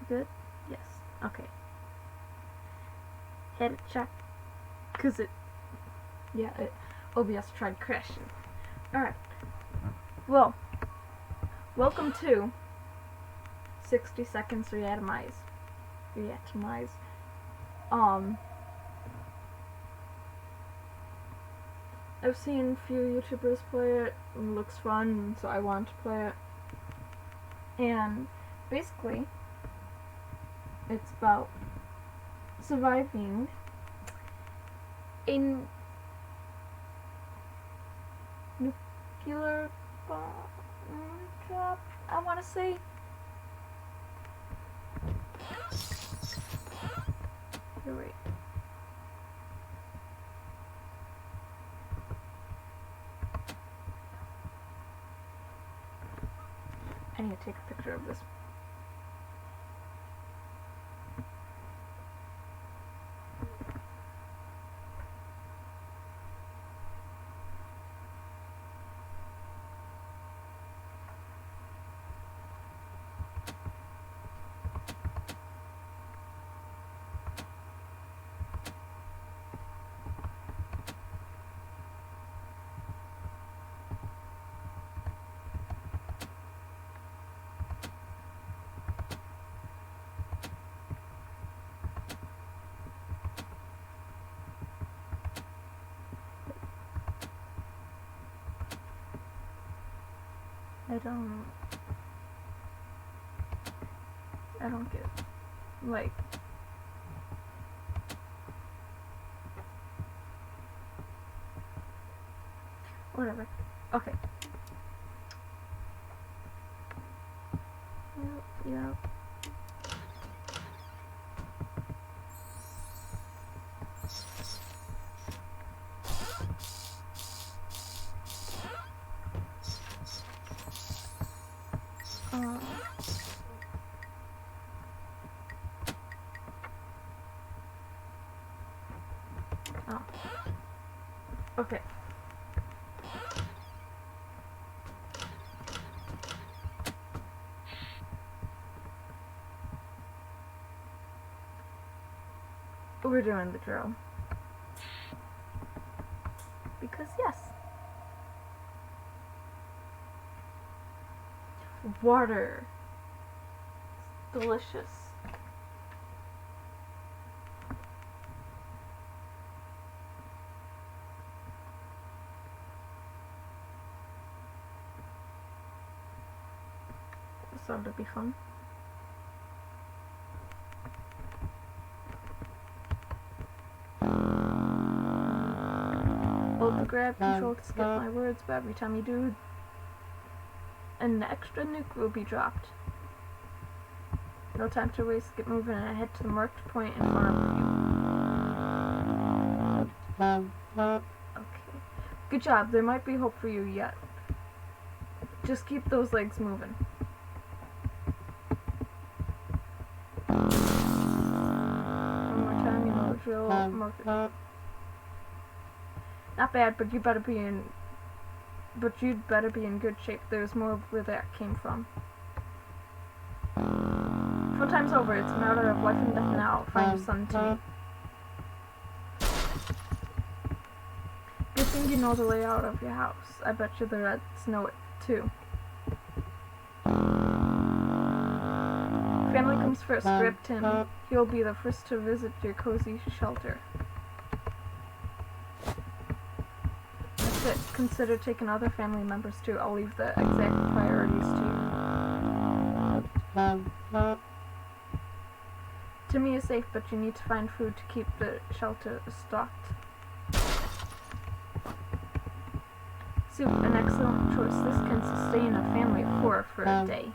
Good? Yes. Okay. Had it check. Cause OBS tried crashing. Alright. Well, welcome to 60 Seconds ReAtomized. I've seen a few YouTubers play it. It looks fun, so I want to play it. And basically, it's about surviving a nuclear bomb drop, I want to say. You're right. I need to take a picture of this. I don't get it. Like, whatever. Okay. Yep. Oh. Okay. We're doing the drill. Because yes. Water. It's delicious. This ought to be fun. Hold the grab control to skip my words, but every time you do, an extra nuke will be dropped. No time to waste, get moving and head to the marked point in front of you. Okay. Good job, there might be hope for you yet. Just keep those legs moving. One more time, you know the drill, mark it. Not bad, but you'd better be in good shape. There's more where that came from. 4 times over, it's a matter of life and death now. Find your son to me. Good thing you know the layout of your house. I bet you the Reds know it too. Family comes first. Grab Tim. He'll be the first to visit your cozy shelter. That's it. Consider taking other family members too. I'll leave the exact priorities to you. Timmy is safe, but you need to find food to keep the shelter stocked. Soup, an excellent choice. This can sustain a family of 4 for a day.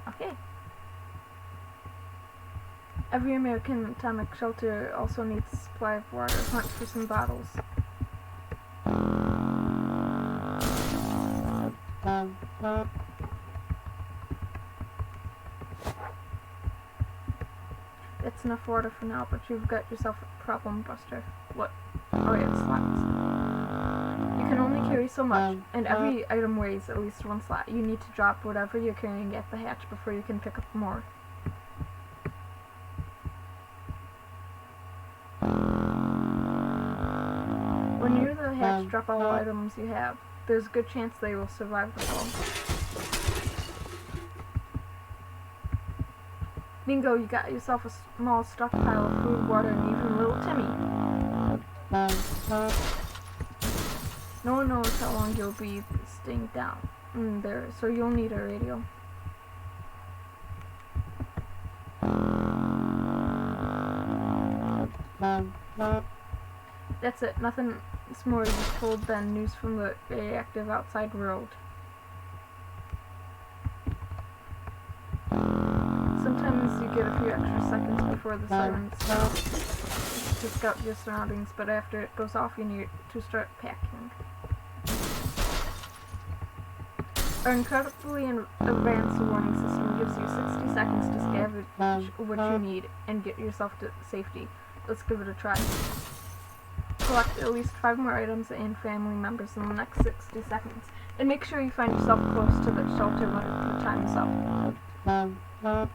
Okay. Every American atomic shelter also needs a supply of water. Hunt for some bottles. That's enough water for now, but you've got yourself a problem buster. What? Oh yeah, slots. You can only carry so much, and every item weighs at least 1 slot. You need to drop whatever you're carrying at the hatch before you can pick up more. hatch, drop all items you have. There's a good chance they will survive the fall. Bingo, you got yourself a small stockpile of food, water, and even little Timmy. No one knows how long you'll be staying down there, so you'll need a radio. That's it. Nothing more useful than news from the radioactive outside world. Sometimes you get a few extra seconds before the sirens stop to scout your surroundings, but after it goes off you need to start packing. Our incredibly advanced warning system gives you 60 seconds to scavenge what you need and get yourself to safety. Let's give it a try. Collect at least 5 more items and family members in the next 60 seconds. And make sure you find yourself close to the shelter when the time is up.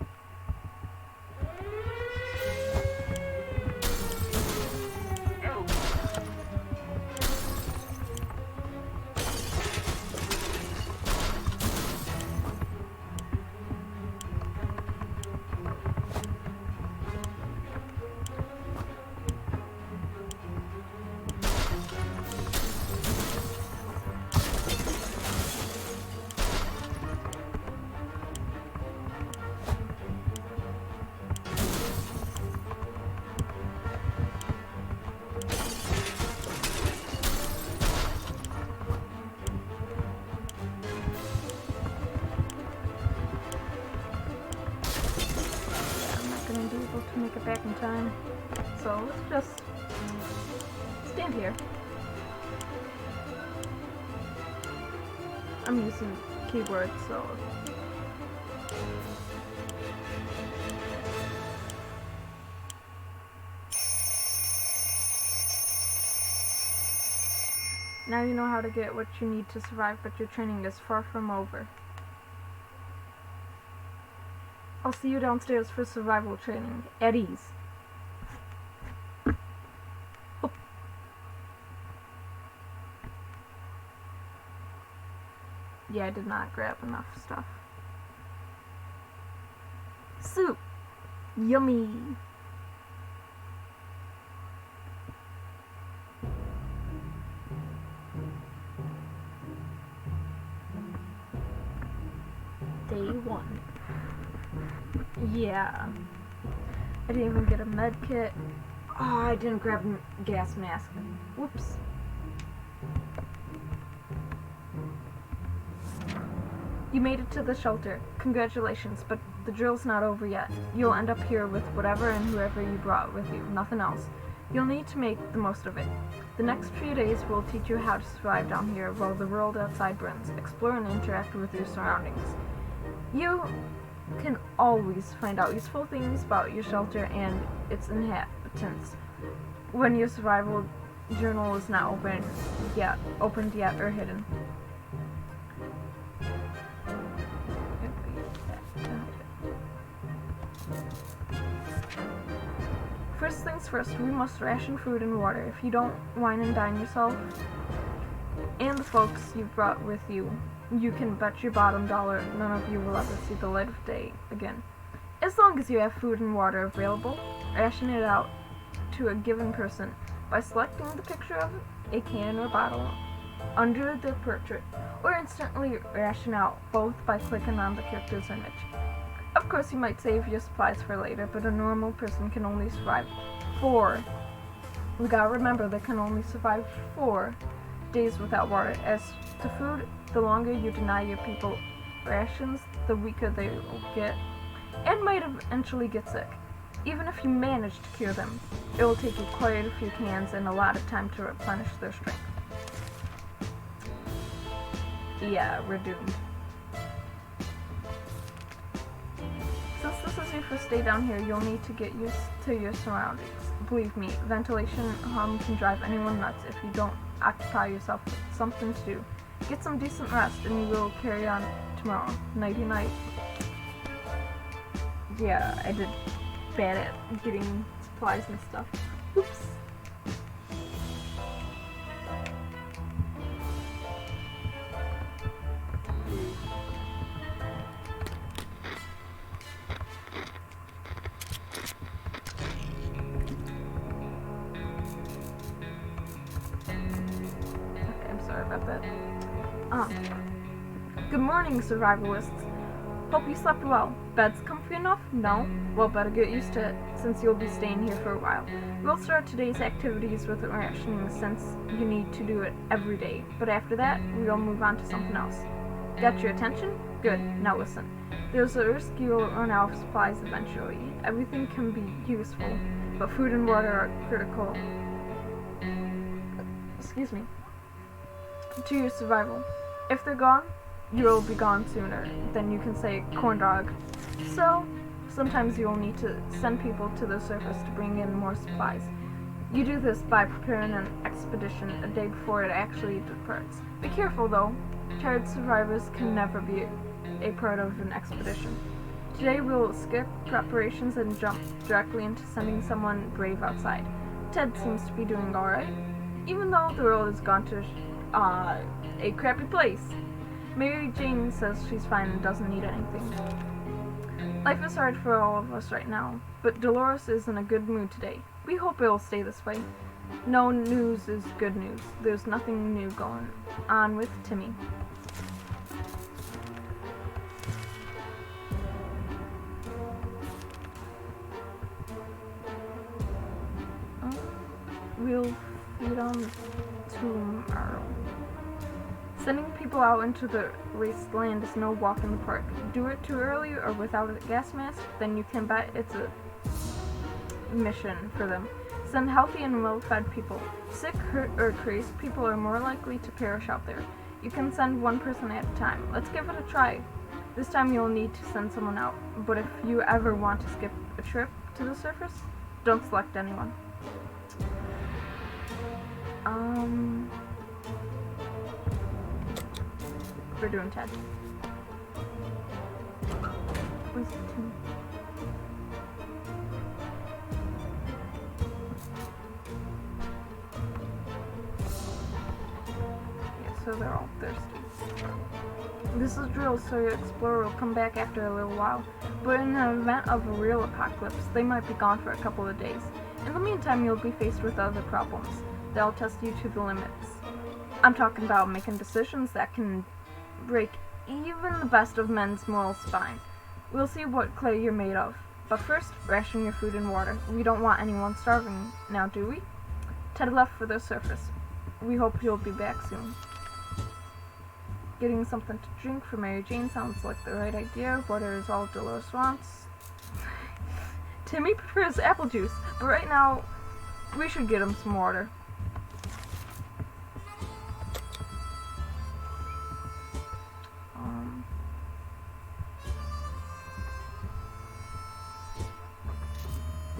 To make it back in time, so let's just stand here. I'm using keyboards, so now you know how to get what you need to survive, but your training is far from over. I'll see you downstairs for survival training. At ease. Oh. Yeah, I did not grab enough stuff. Soup! Yummy! Day 1. Yeah. I didn't even get a med kit. Oh, I didn't grab a gas mask. Whoops. You made it to the shelter. Congratulations, but the drill's not over yet. You'll end up here with whatever and whoever you brought with you. Nothing else. You'll need to make the most of it. The next few days will teach you how to survive down here while the world outside burns. Explore and interact with your surroundings. You can always find out useful things about your shelter and its inhabitants when your survival journal is not opened yet or hidden. First things first, we must ration food and water. If you don't wine and dine yourself and the folks you've brought with you, you can bet your bottom dollar none of you will ever see the light of day again. As long as you have food and water available, ration it out to a given person by selecting the picture of a can or bottle under the portrait, or instantly ration out both by clicking on the character's image. Of course, you might save your supplies for later, but a normal person can only survive 4. We gotta remember they can only survive 4 days without water. As to food, the longer you deny your people rations, the weaker they will get, and might eventually get sick. Even if you manage to cure them, it will take you quite a few cans and a lot of time to replenish their strength. Yeah, we're doomed. Since this is your first day down here, you'll need to get used to your surroundings. Believe me, ventilation hum can drive anyone nuts if you don't occupy yourself with something to do. Get some decent rest and you will carry on tomorrow. Nighty night. Yeah, I did bad at getting supplies and stuff. Oops. Good morning, survivalists. Hope you slept well. Bed's comfy enough? No? Well, better get used to it, since you'll be staying here for a while. We'll start today's activities with rationing, since you need to do it every day. But after that, we'll move on to something else. Got your attention? Good. Now listen. There's a risk you'll run out of supplies eventually. Everything can be useful, but food and water are critical. To your survival. If they're gone, you'll be gone sooner than you can say corn dog. So, sometimes you'll need to send people to the surface to bring in more supplies. You do this by preparing an expedition a day before it actually departs. Be careful though. Tired survivors can never be a part of an expedition. Today we'll skip preparations and jump directly into sending someone brave outside. Ted seems to be doing alright, even though the world has gone to a crappy place. Mary Jane says she's fine and doesn't need anything. Life is hard for all of us right now, but Dolores is in a good mood today. We hope it'll stay this way. No news is good news. There's nothing new going on with Timmy. We'll feed on tomorrow. Sending people out into the wasteland is no walk in the park. Do it too early or without a gas mask, then you can bet it's a mission for them. Send healthy and well-fed people. Sick, hurt, or crazed people are more likely to perish out there. You can send one person at a time. Let's give it a try. This time you'll need to send someone out, but if you ever want to skip a trip to the surface, don't select anyone. We're doing Ted. Where's Tim? Yeah, so they're all thirsty. This is drill, so your explorer will come back after a little while. But in the event of a real apocalypse, they might be gone for a couple of days. In the meantime, you'll be faced with other problems. They'll test you to the limits. I'm talking about making decisions that can break even the best of men's moral spine. We'll see what clay you're made of. But first, ration your food and water. We don't want anyone starving now, do we? Ted left for the surface. We hope he'll be back soon. Getting something to drink for Mary Jane sounds like the right idea. Water is all Dolores wants. Timmy prefers apple juice, but right now, we should get him some water.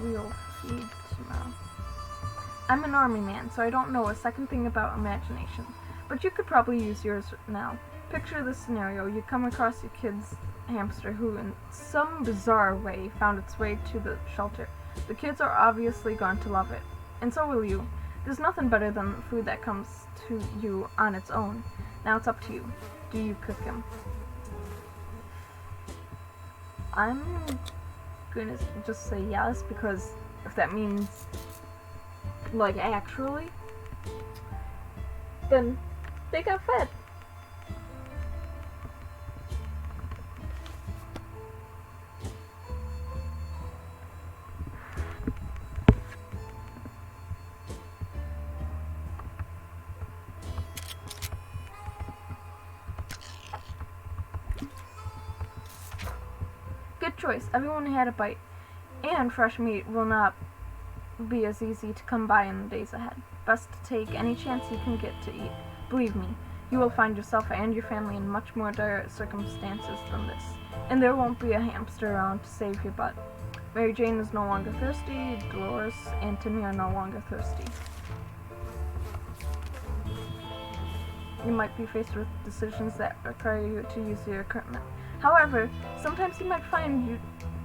We'll feed tomorrow. I'm an army man, so I don't know a second thing about imagination, but you could probably use yours now. Picture this scenario. You come across your kid's hamster who, in some bizarre way, found its way to the shelter. The kids are obviously going to love it, and so will you. There's nothing better than food that comes to you on its own. Now it's up to you. Do you cook him? I'm gonna just say yes, because if that means, like, actually, then they got fed. Good choice. Everyone had a bite. And fresh meat will not be as easy to come by in the days ahead. Best to take any chance you can get to eat. Believe me, you will find yourself and your family in much more dire circumstances than this. And there won't be a hamster around to save your butt. Mary Jane is no longer thirsty. Dolores and Timmy are no longer thirsty. You might be faced with decisions that require you to use your equipment. However, sometimes you might find you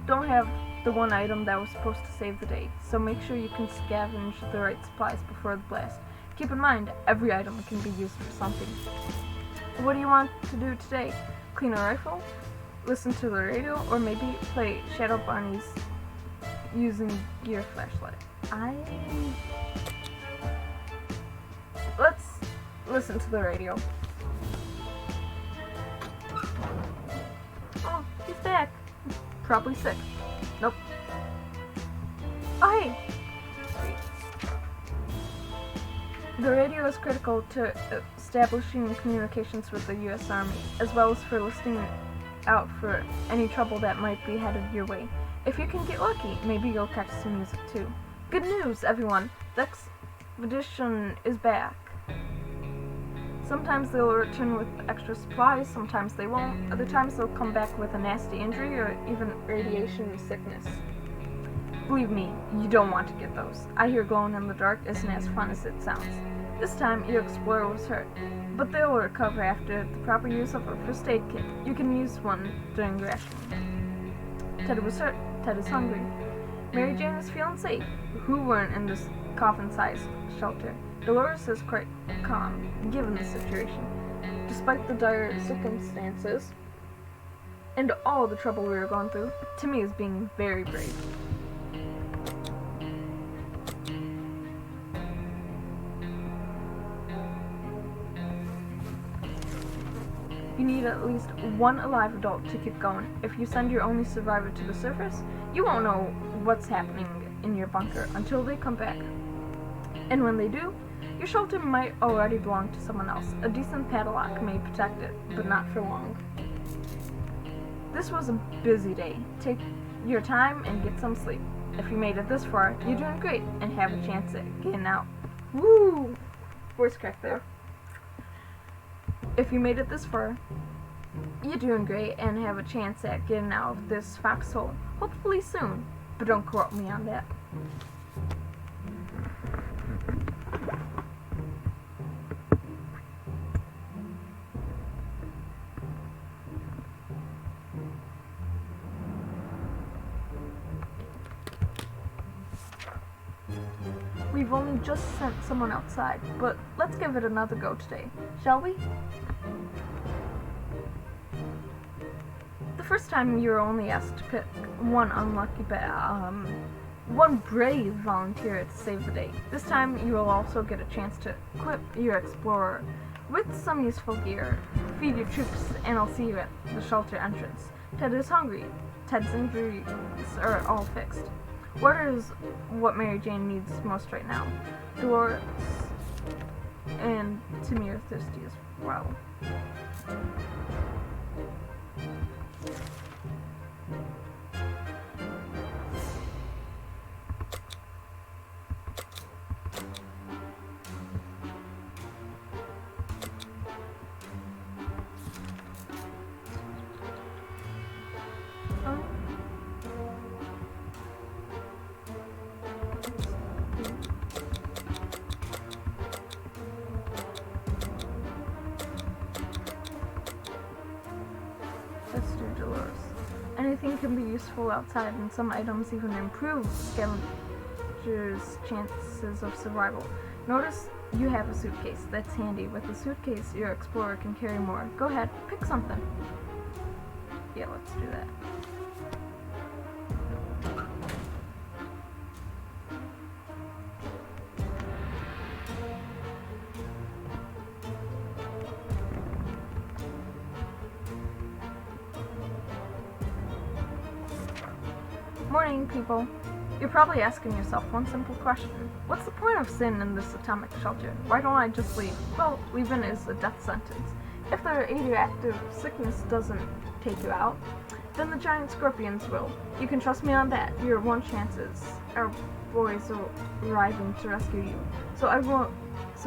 don't have the one item that was supposed to save the day, so make sure you can scavenge the right supplies before the blast. Keep in mind, every item can be used for something. What do you want to do today? Clean a rifle? Listen to the radio? Or maybe play Shadow Barney's using gear flashlight? Let's listen to the radio. back. Probably sick. Nope. Oh, hey! The radio is critical to establishing communications with the U.S. Army, as well as for listening out for any trouble that might be headed your way. If you can get lucky, maybe you'll catch some music too. Good news, everyone! The expedition is back. Sometimes they'll return with extra supplies, sometimes they won't. Other times they'll come back with a nasty injury or even radiation sickness. Believe me, you don't want to get those. I hear glowing in the dark isn't as fun as it sounds. This time, your explorer was hurt, but they'll recover after the proper use of a first aid kit. You can use one during rationing. Ted was hurt. Ted is hungry. Mary Jane is feeling safe. Who weren't in this coffin-sized shelter? Dolores is quite calm, given the situation. Despite the dire circumstances and all the trouble we were going through, Timmy is being very brave. You need at least one alive adult to keep going. If you send your only survivor to the surface, you won't know what's happening in your bunker until they come back. And when they do, your shelter might already belong to someone else. A decent padlock may protect it, but not for long. This was a busy day. Take your time and get some sleep. If you made it this far, you're doing great and have a chance at getting out. Woo! Voice crack there. If you made it this far, you're doing great and have a chance at getting out of this foxhole. Hopefully soon, but don't quote me on that. We've only just sent someone outside, but let's give it another go today, shall we? The first time you were only asked to pick one one brave volunteer to save the day. This time you will also get a chance to equip your explorer with some useful gear, feed your troops, and I'll see you at the shelter entrance. Ted is hungry. Ted's injuries are all fixed. Water is what Mary Jane needs most right now. Dolores and Timmy are thirsty as well. Let's do Dolores. Anything can be useful outside, and some items even improve scavengers' chances of survival. Notice you have a suitcase. That's handy. With a suitcase, your explorer can carry more. Go ahead, pick something. Yeah, let's do that. Morning, people. You're probably asking yourself one simple question. What's the point of sin in this atomic shelter? Why don't I just leave? Well, leaving is a death sentence. If the radioactive sickness doesn't take you out, then the giant scorpions will. You can trust me on that. Your one chance is our boys are arriving to rescue you. So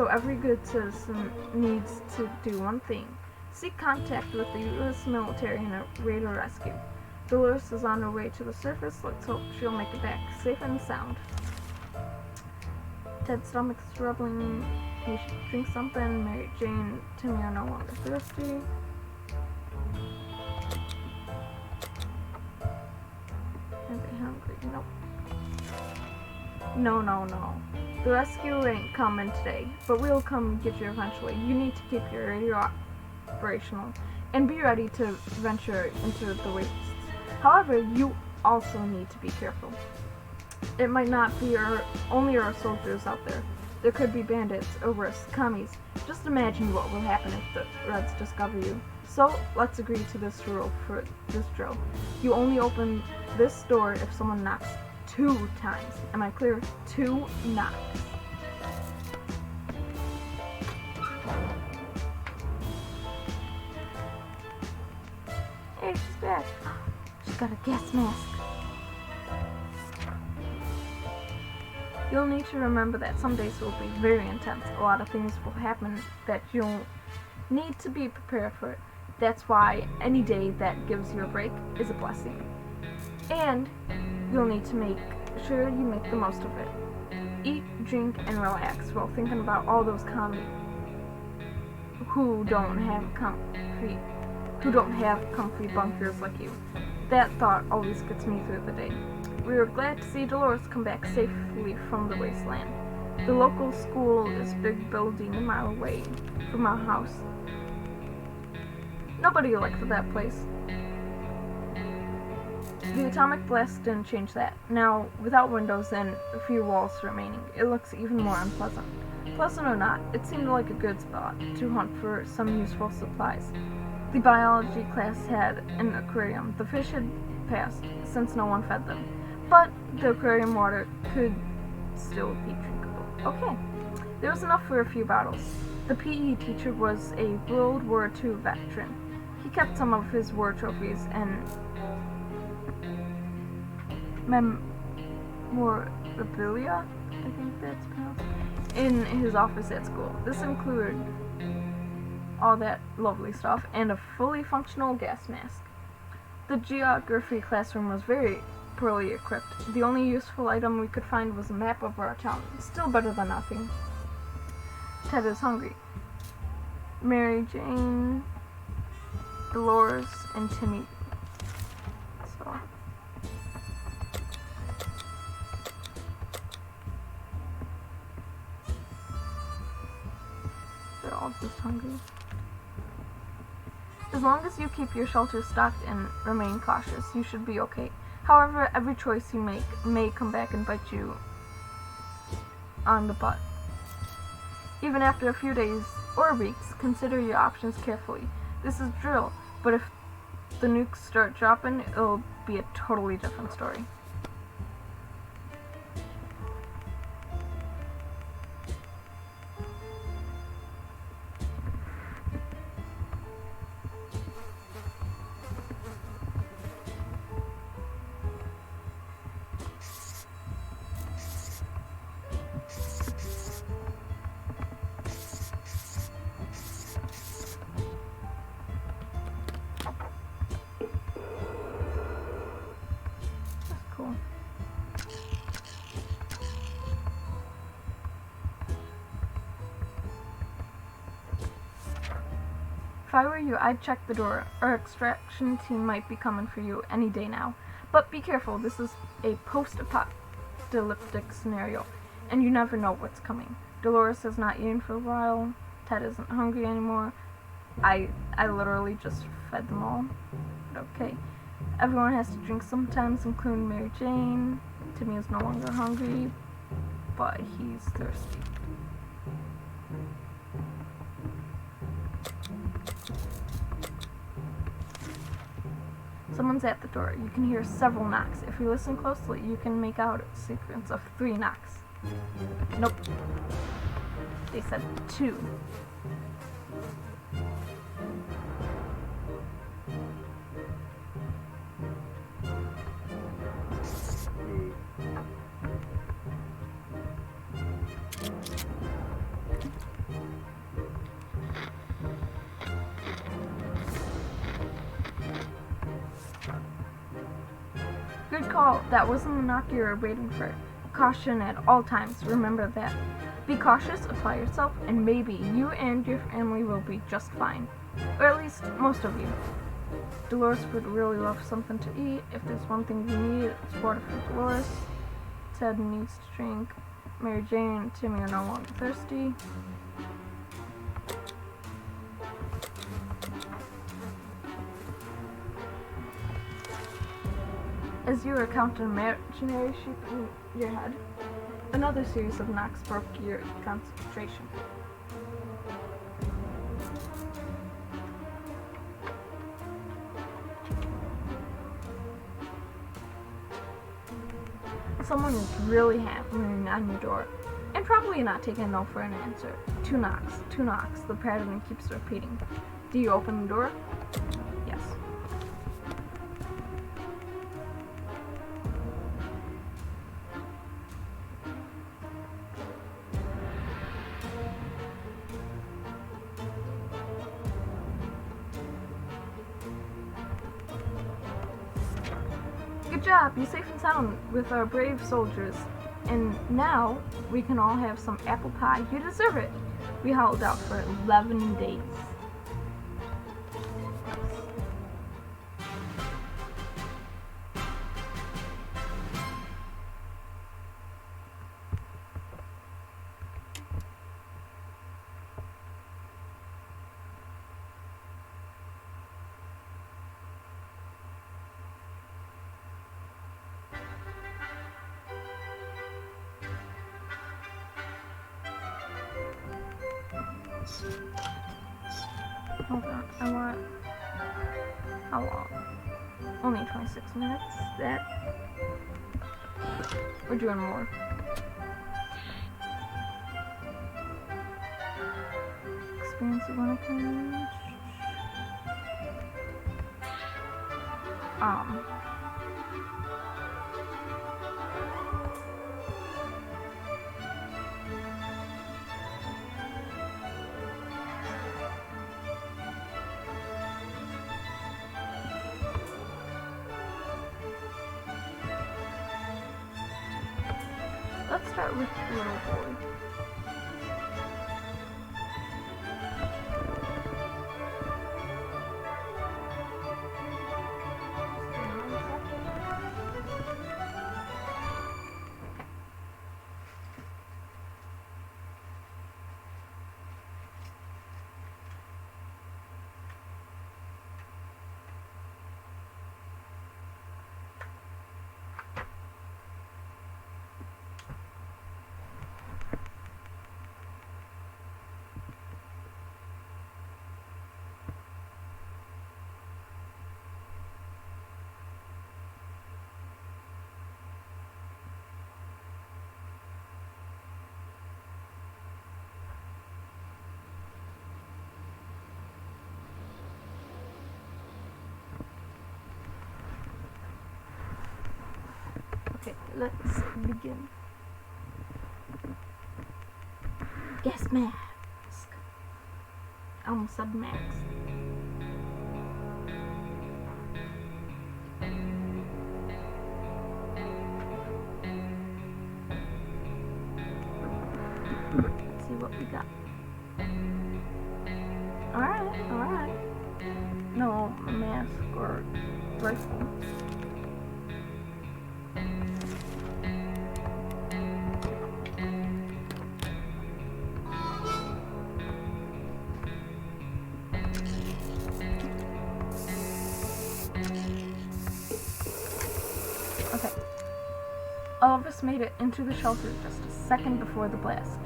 every good citizen needs to do one thing. Seek contact with the U.S. military in a radar rescue. Dolores is on her way to the surface. Let's hope she'll make it back safe and sound. Ted's stomach's troubling. He should drink something. Mary Jane, Timmy are no longer thirsty. Are they hungry? Nope. No. The rescue ain't coming today, but we'll come get you eventually. You need to keep your radio operational and be ready to venture into the wastes. However, you also need to be careful. It might not be only our soldiers out there. There could be bandits, or worse, commies. Just imagine what will happen if the Reds discover you. So let's agree to this rule for this drill. You only open this door if someone knocks 2 times. Am I clear? 2 knocks. Hey, she's back. She's got a gas mask. You'll need to remember that some days will be very intense. A lot of things will happen that you'll need to be prepared for it. That's why any day that gives you a break is a blessing. And you'll need to make sure you make the most of it. Eat, drink, and relax while thinking about all those who don't have comfy bunkers like you. That thought always gets me through the day. We were glad to see Dolores come back safely from the wasteland. The local school is a big building a mile away from our house. Nobody liked that place. The atomic blast didn't change that. Now, without windows and a few walls remaining, it looks even more unpleasant. Pleasant or not, it seemed like a good spot to hunt for some useful supplies. The biology class had an aquarium. The fish had passed, since no one fed them. But the aquarium water could still be drinkable. Okay, there was enough for a few bottles. The PE teacher was a World War II veteran. He kept some of his war trophies and memorabilia, I think that's pronounced, in his office at school. This included all that lovely stuff and a fully functional gas mask. The geography classroom was very poorly equipped. The only useful item we could find was a map of our town. Still better than nothing. Ted is hungry. Mary Jane, Dolores, and Timmy. So they're all just hungry. As long as you keep your shelter stocked and remain cautious, you should be okay. However, every choice you make may come back and bite you on the butt. Even after a few days or weeks, consider your options carefully. This is drill, but if the nukes start dropping, it'll be a totally different story. Cool. If I were you, I'd check the door. Our extraction team might be coming for you any day now. But be careful, this is a post-apocalyptic scenario, and you never know what's coming. Dolores has not eaten for a while. Ted isn't hungry anymore. I literally just fed them all. But okay. Everyone has to drink sometimes, including Mary Jane. Timmy is no longer hungry, but he's thirsty. Someone's at the door. You can hear several knocks. If you listen closely, you can make out a sequence of 3 knocks. Nope. They said 2. Good call. That wasn't the knock you were waiting for. Caution at all times. Remember that. Be cautious, apply yourself, and maybe you and your family will be just fine. Or at least most of you. Dolores would really love something to eat. If there's one thing you need, it's water for Dolores. Ted needs to drink. Mary Jane and Timmy are no longer thirsty. As you were counting imaginary sheep in your head, another series of knocks broke your concentration. Someone is really hammering on your door, and probably not taking no for an answer. 2 knocks, 2 knocks, the pattern keeps repeating. Do you open the door? Yes. Good job, you're safe and sound with our brave soldiers. And now we can all have some apple pie. You deserve it. We held out for 11 days. Hold on, I want... How long? Only 26 minutes. That... We're doing more. Experience you want to change? Let's start with little boy. Okay, let's begin. Gas mask. I almost said max. Let's see what we got. Alright. No mask or rifle. Okay. All of us made it into the shelter just a second before the blast.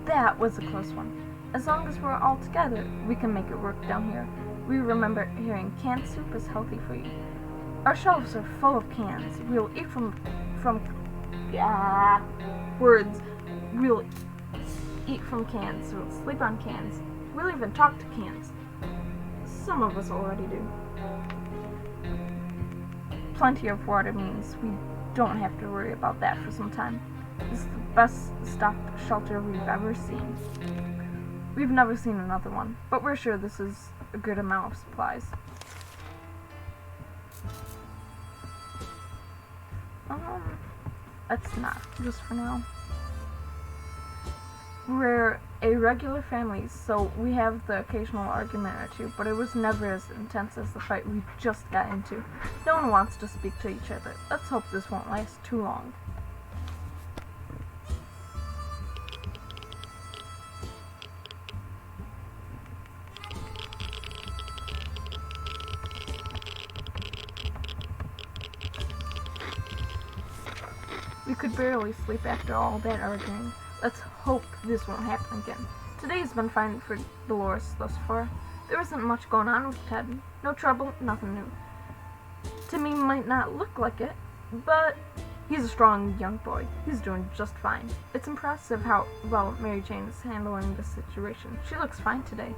That was a close one. As long as we're all together, we can make it work down here. We remember hearing canned soup is healthy for you. Our shelves are full of cans. We'll eat words. We'll eat from cans. We'll sleep on cans. We'll even talk to cans. Some of us already do. Plenty of water means we don't have to worry about that for some time. This is the best stocked shelter we've ever seen. We've never seen another one, but we're sure this is a good amount of supplies. That's not, just for now. We're a regular family, so we have the occasional argument or two, but it was never as intense as the fight we just got into. No one wants to speak to each other. Let's hope this won't last too long. We could barely sleep after all that arguing. Let's hope this won't happen again. Today's been fine for Dolores thus far. There isn't much going on with Ted. No trouble, nothing new. To me, might not look like it, but He's a strong young boy. He's doing just fine. It's impressive how well Mary Jane is handling this situation. She looks fine today.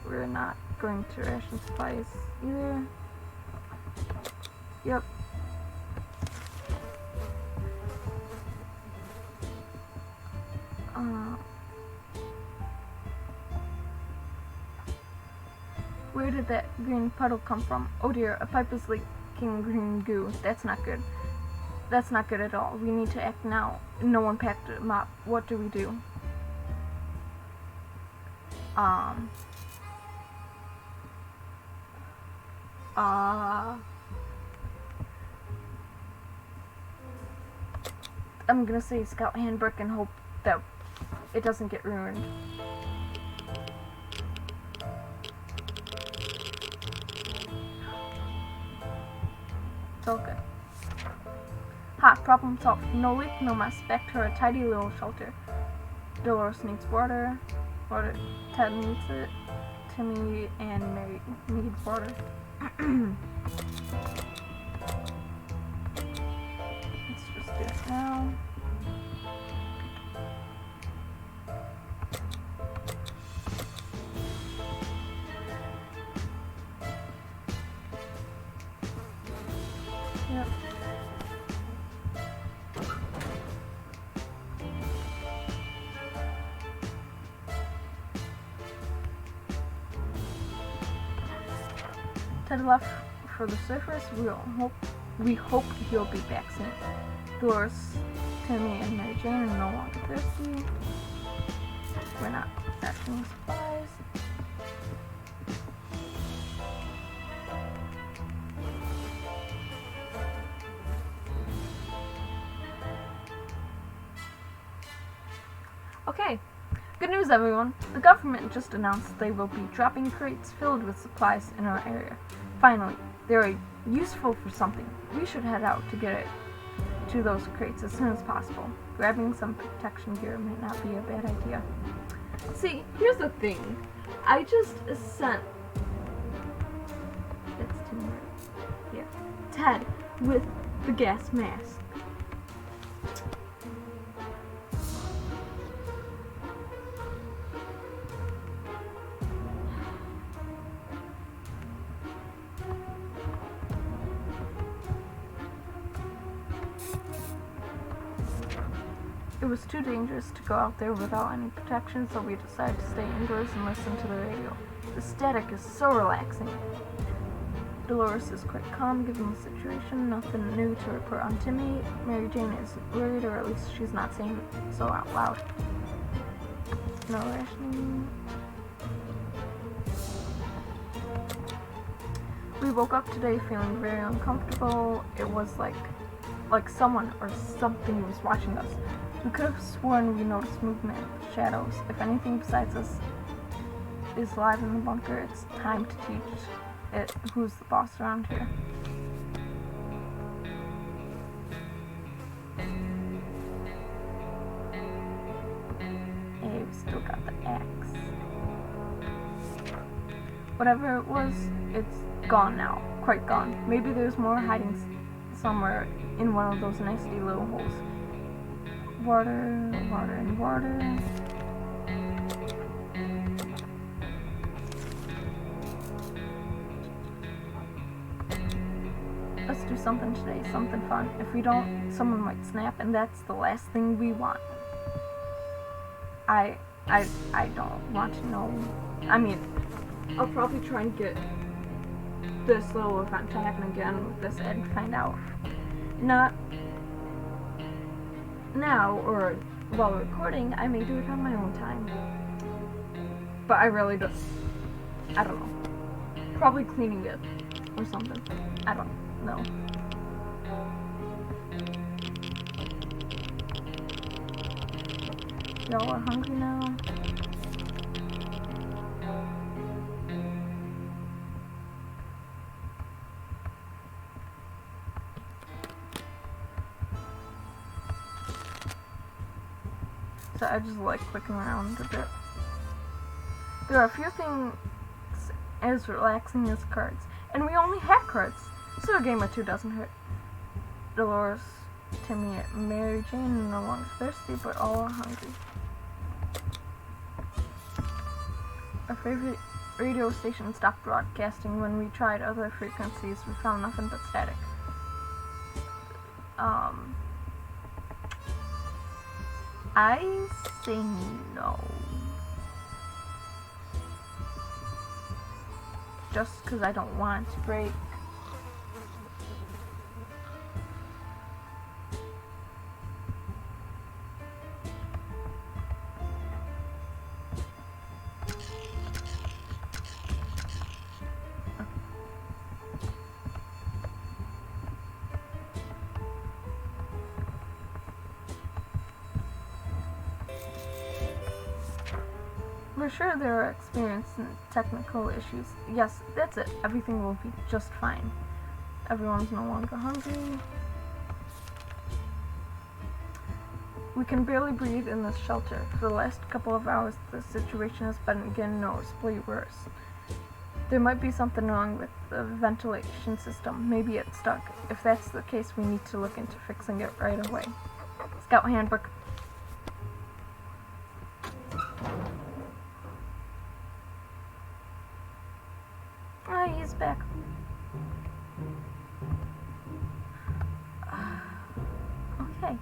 We're not going to ration supplies either. Yep. Where did that green puddle come from? Oh dear, a pipe is leaking green goo. That's not good. That's not good at all. We need to act now. No one packed a mop. What do we do? I'm gonna say Scout Handbook and hope that it doesn't get ruined. It's all good. Ha, problem solved. No leak, no mess. Back to our tidy little shelter. Dolores needs water. Ted needs it. Timmy and Mary need water. Let's just do it now. Yep. Ted left for the surface. We hope he'll be back soon. Dolores, Timmy, and Mary Jane are no longer thirsty. We're not rationing supplies. Okay, good news everyone. The government just announced they will be dropping crates filled with supplies in our area. Finally, they're useful for something. We should head out to get it to those crates as soon as possible. Grabbing some protection gear might not be a bad idea. See, here's the thing. I just sent Ted with the gas mask. It was too dangerous to go out there without any protection, so we decided to stay indoors and listen to the radio. The static is so relaxing. Dolores is quite calm given the situation. Nothing new to report on Timmy. Mary Jane is worried, or at least she's not saying it so out loud. No rationing. We woke up today feeling very uncomfortable. It was like someone or something was watching us. We could have sworn we noticed movement in the shadows. If anything besides us is alive in the bunker, it's time to teach it who's the boss around here. Hey, we still got the axe. Whatever it was, it's gone now. Quite gone. Maybe there's more hiding somewhere in one of those nasty little holes. Water, water, and water. Let's do something today, something fun. If we don't, someone might snap, and that's the last thing we want. I don't want to know. I mean, I'll probably try and get this little event to happen again with this and find out. not now or while recording. I may do it on my own time. But I really don't. I don't know. Probably cleaning it or something. I don't know. Y'all are hungry now? So I just like clicking around a bit. There are a few things as relaxing as cards, and we only have cards, so a game or two doesn't hurt. Dolores, Timmy, and Mary Jane no longer thirsty, but all are hungry. Our favorite radio station stopped broadcasting. When we tried other frequencies, we found nothing but static. I say no. Just because I don't want to break. We're sure there are experiencing technical issues. Yes, that's it. Everything will be just fine. Everyone's no longer hungry. We can barely breathe in this shelter. For the last couple of hours, the situation has been getting noticeably worse. There might be something wrong with the ventilation system. Maybe it's stuck. If that's the case, we need to look into fixing it right away. Scout handbook. He's back. Okay.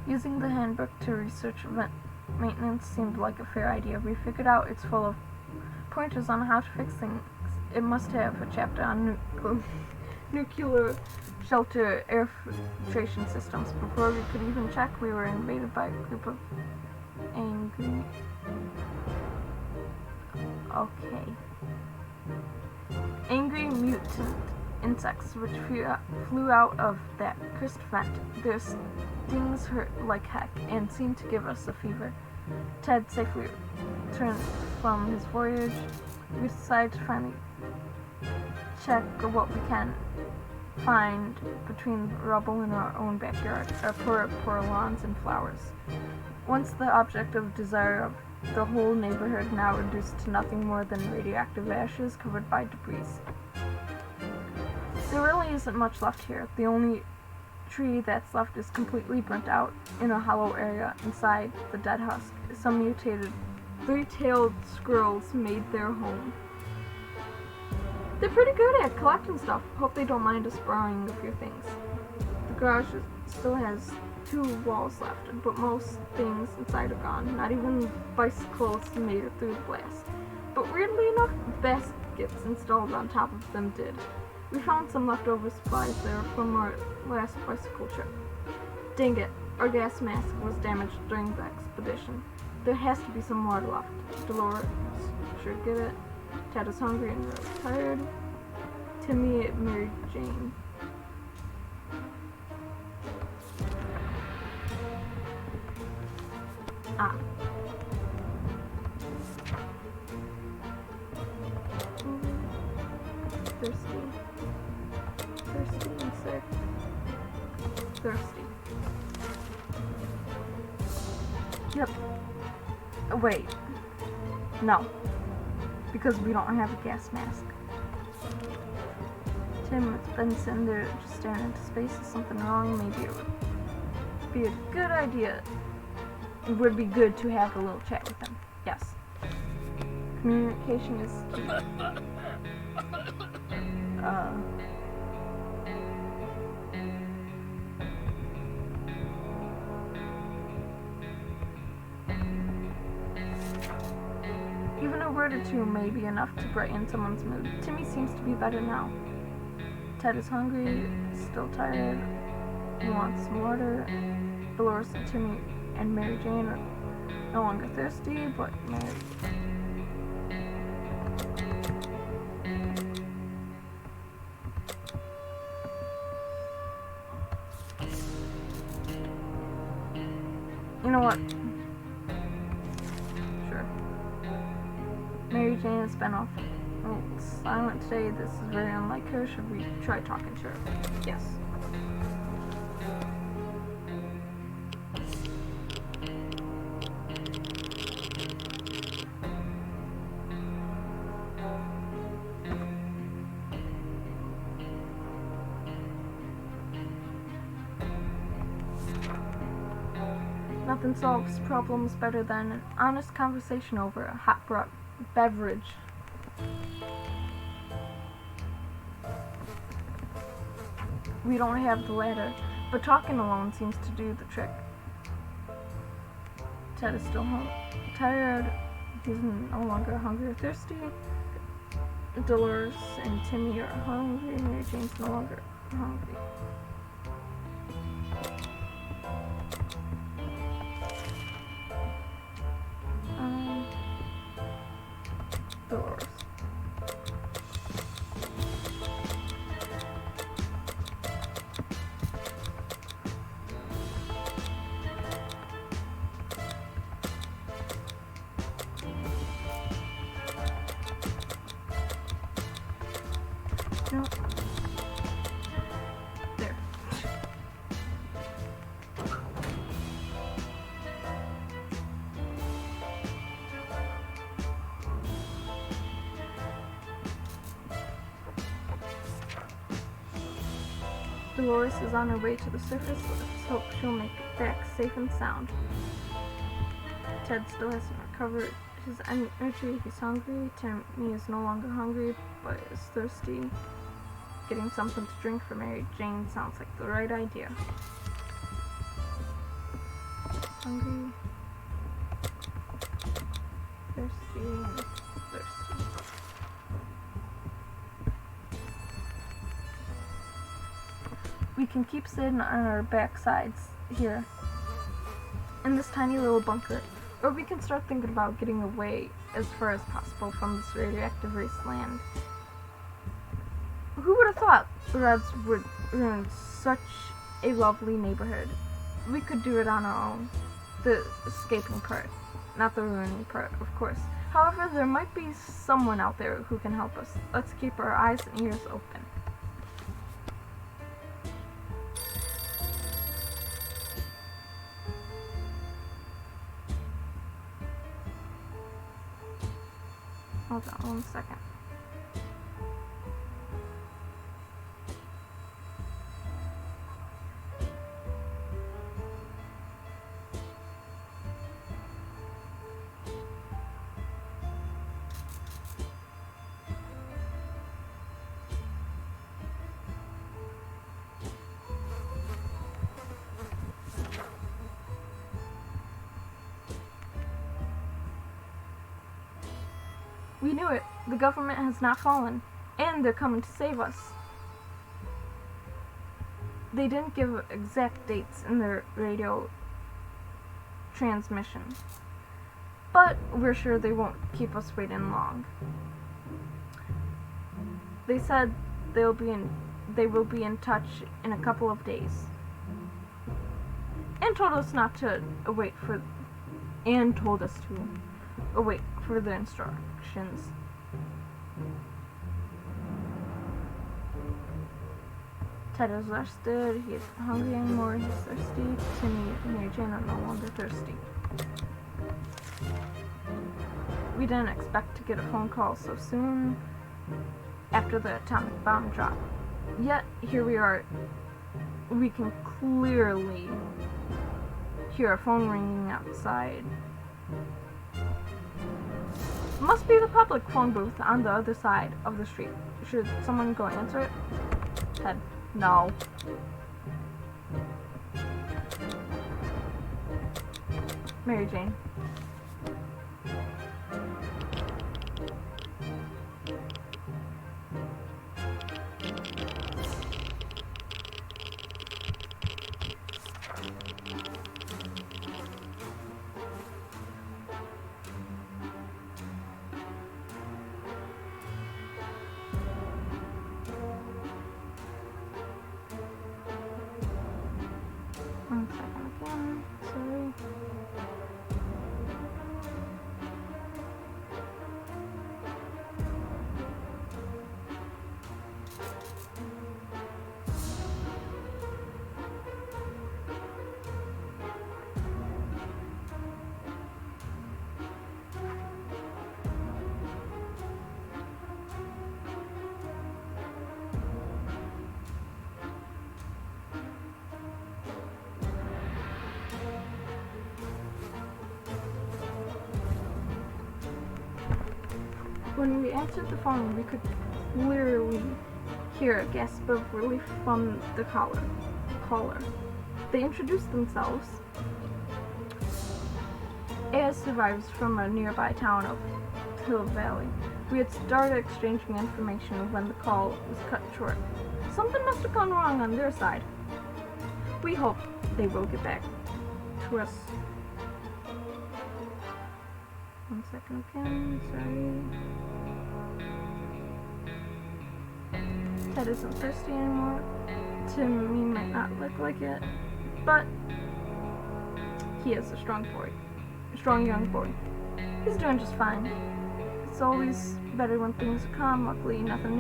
Using the handbook to research vent maintenance seemed like a fair idea. We figured out it's full of pointers on how to fix things. It must have a chapter on nuclear shelter air filtration systems. Before we could even check, we were invaded by a group of angry. Okay. Angry mutant insects which flew out of that cursed vent. Their stings hurt like heck and seemed to give us a fever. Ted safely returned from his voyage. We decided to finally check what we can find between the rubble in our own backyard, our poor lawns and flowers. Once the object of desire of the whole neighborhood, now reduced to nothing more than radioactive ashes covered by debris. There really isn't much left here. The only tree that's left is completely burnt out in a hollow area inside the dead husk. Some mutated three-tailed squirrels made their home. They're pretty good at collecting stuff. Hope they don't mind us borrowing a few things. The garage still has 2 walls left, but most things inside are gone. Not even bicycles made it through the blast. But weirdly enough, baskets installed on top of them did. We found some leftover supplies there from our last bicycle trip. Dang it, our gas mask was damaged during the expedition. There has to be some water left. Dolores should get it. Ted is hungry and really tired. Timmy married Jane. Ah. Thirsty. Thirsty and sick. Thirsty. Yep. Wait. No. Because we don't have a gas mask. Tim, it's been sitting there just staring into space. Is something wrong? Maybe it would be a good idea. It would be good to have a little chat with him. Yes. Communication is key. Even a word or two may be enough to brighten someone's mood. Timmy seems to be better now. Ted is hungry, still tired. He wants some water. Dolores and Timmy and Mary Jane are no longer thirsty, but married. You know what? Sure. Mary Jane has been silent today. This is very unlike her. Should we try talking to her? Yes. Nothing solves problems better than an honest conversation over a hot beverage. We don't have the latter, but talking alone seems to do the trick. Ted is still home. Tired. He's no longer hungry or thirsty. Dolores and Timmy are hungry. Mary Jane's no longer hungry. Dolores. No. There. Dolores is on her way to the surface. Let's hope she'll make it back safe and sound. Ted still hasn't recovered his energy. He's hungry. Timmy is no longer hungry, but is thirsty. Getting something to drink for Mary Jane sounds like the right idea. Hungry. Thirsty. Thirsty. We can keep sitting on our backsides here in this tiny little bunker, or we can start thinking about getting away as far as possible from this radioactive wasteland. Who would have thought the Reds would ruin such a lovely neighborhood? We could do it on our own. The escaping part, not the ruining part, of course. However, there might be someone out there who can help us. Let's keep our eyes and ears open. Hold on 1 second. We knew it. The government has not fallen, and they're coming to save us. They didn't give exact dates in their radio transmission, but we're sure they won't keep us waiting long. They said they will be in touch in a couple of days, and told us to await further instructions. Ted is rested, he isn't hungry anymore, he's thirsty. Timmy and Mary Jane are no longer thirsty. We didn't expect to get a phone call so soon after the atomic bomb drop. Yet, here we are. We can clearly hear a phone ringing outside. Must be the public phone booth on the other side of the street. Should someone go answer it? Ted, no. Mary Jane. One second again, sorry. When we answered the phone, we could literally hear a gasp of relief from the caller. They introduced themselves as survivors from a nearby town of Hill Valley. We had started exchanging information when the call was cut short. Something must have gone wrong on their side. We hope they will get back to us. One second again, sorry. Ted isn't thirsty anymore. To me, might not look like it, but he is a strong young boy. He's doing just fine. It's always better when things are calm. Luckily, nothing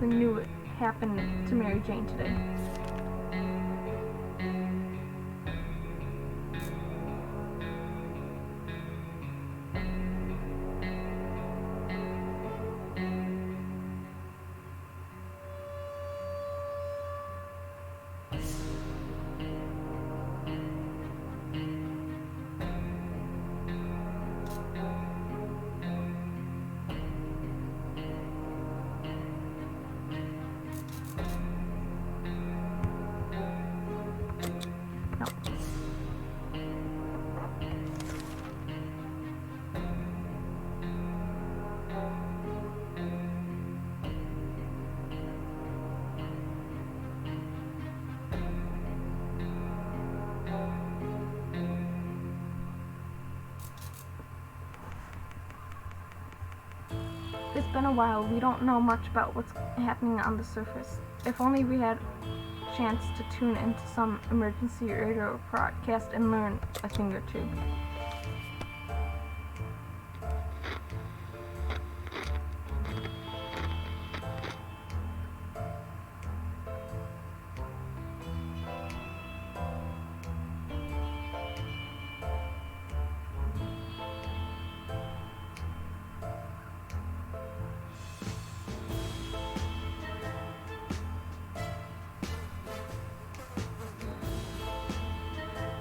new happened to Mary Jane today. It's been a while. We don't know much about what's happening on the surface. If only we had a chance to tune into some emergency radio broadcast and learn a thing or two.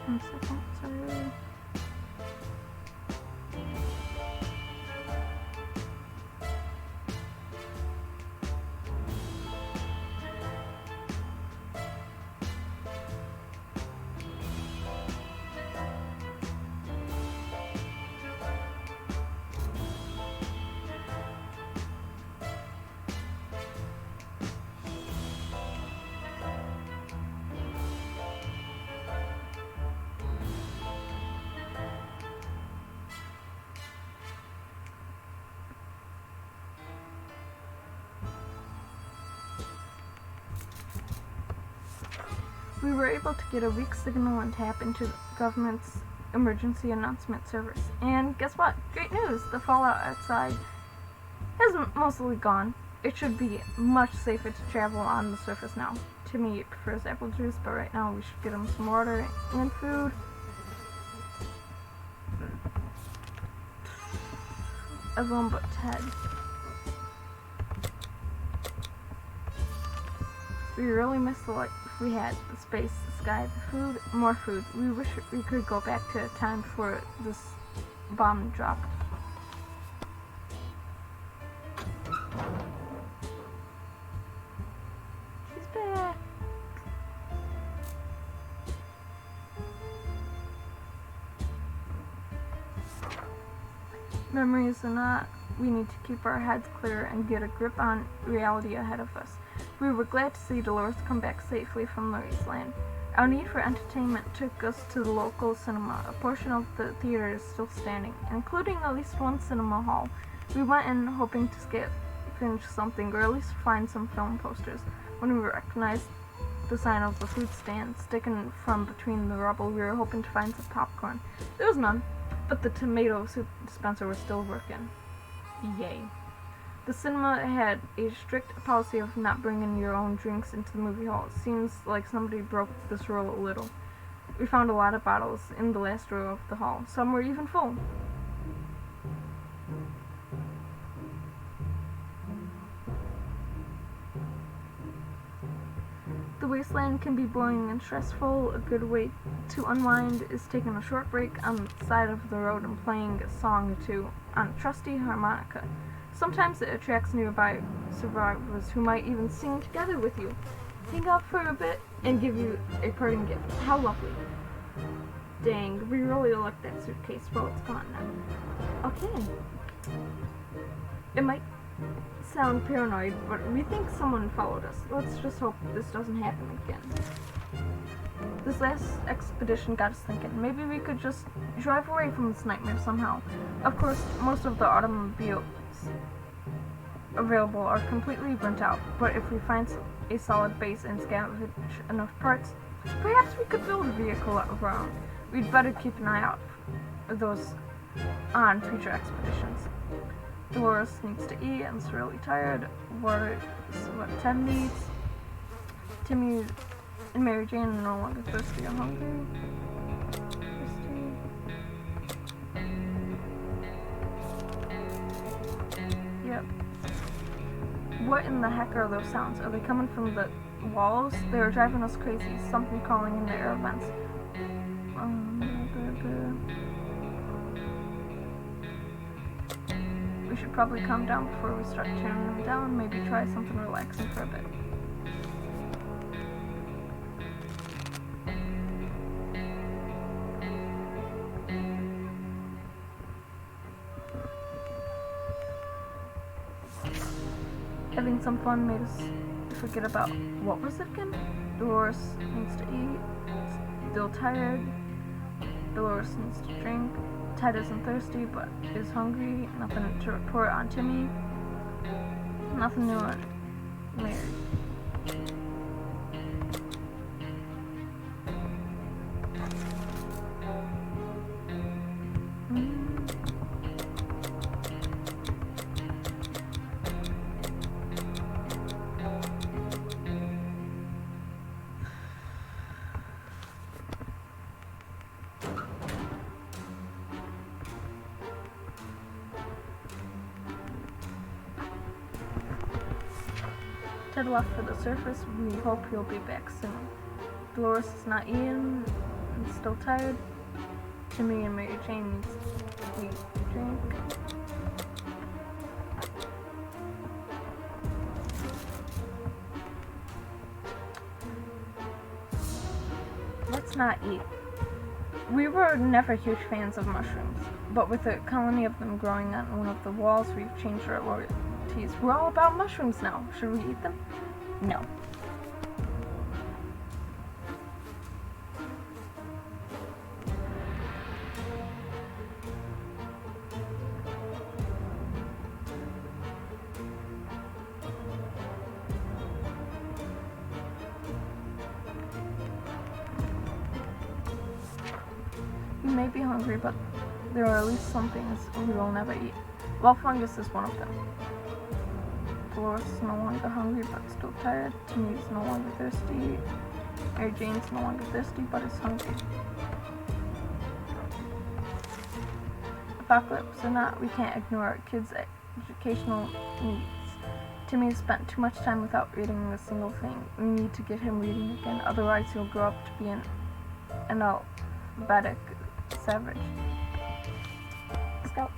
One second, sorry. We were able to get a weak signal and tap into the government's emergency announcement service. And guess what? Great news! The fallout outside has mostly gone. It should be much safer to travel on the surface now. Timmy prefers apple juice, but right now we should get him some water and food. Everyone but Ted. We really miss the life we had, the space, the sky, the food, more food. We wish we could go back to a time before this bomb dropped. She's back. Memories or not, we need to keep our heads clear and get a grip on reality ahead of us. We were glad to see Dolores come back safely from Lurie's land. Our need for entertainment took us to the local cinema. A portion of the theater is still standing, including at least one cinema hall. We went in hoping to scavenge something, or at least find some film posters. When we recognized the sign of the food stand sticking from between the rubble, we were hoping to find some popcorn. There was none, but the tomato soup dispenser was still working. Yay. The cinema had a strict policy of not bringing your own drinks into the movie hall. It seems like somebody broke this rule a little. We found a lot of bottles in the last row of the hall. Some were even full. The wasteland can be boring and stressful. A good way to unwind is taking a short break on the side of the road and playing a song or two on a trusty harmonica. Sometimes it attracts nearby survivors who might even sing together with you, hang out for a bit, and give you a parting gift. How lovely. Dang, we really like that suitcase. Well, it's gone now. Okay. It might sound paranoid, but we think someone followed us. Let's just hope this doesn't happen again. This last expedition got us thinking. Maybe we could just drive away from this nightmare somehow. Of course, most of the automobiles available are completely burnt out, but if we find a solid base and scavenge enough parts, perhaps we could build a vehicle of our own. We'd better keep an eye out for those on future expeditions. Dolores needs to eat and is really tired. Water is what Ted needs. Timmy and Mary Jane are no longer thirsty or hungry. Yep. What in the heck are those sounds? Are they coming from the walls? They are driving us crazy. Something crawling in the air vents. We should probably calm down before we start tearing them down. Maybe try something relaxing for a bit. Having some fun made us forget about, what was it again? Dolores needs to eat. Still tired. Dolores needs to drink. Ted isn't thirsty, but is hungry. Nothing to report on Timmy. Nothing new on Mary. Ted left for the surface. We hope he'll be back soon. Dolores is not eating and still tired. Timmy and Mary Jane needs to eat and drink. Let's not eat. We were never huge fans of mushrooms, but with a colony of them growing on one of the walls, we've changed our loyalties. We're all about mushrooms now. Should we eat them? No. You may be hungry, but there are at least some things we will never eat. Well, fungus is one of them. Dolores is no longer hungry but still tired. Timmy is no longer thirsty. Mary Jane is no longer thirsty but is hungry. Apocalypse or not, we can't ignore our kids' educational needs. Timmy has spent too much time without reading a single thing. We need to get him reading again, otherwise he'll grow up to be an analphabetic savage. Scout.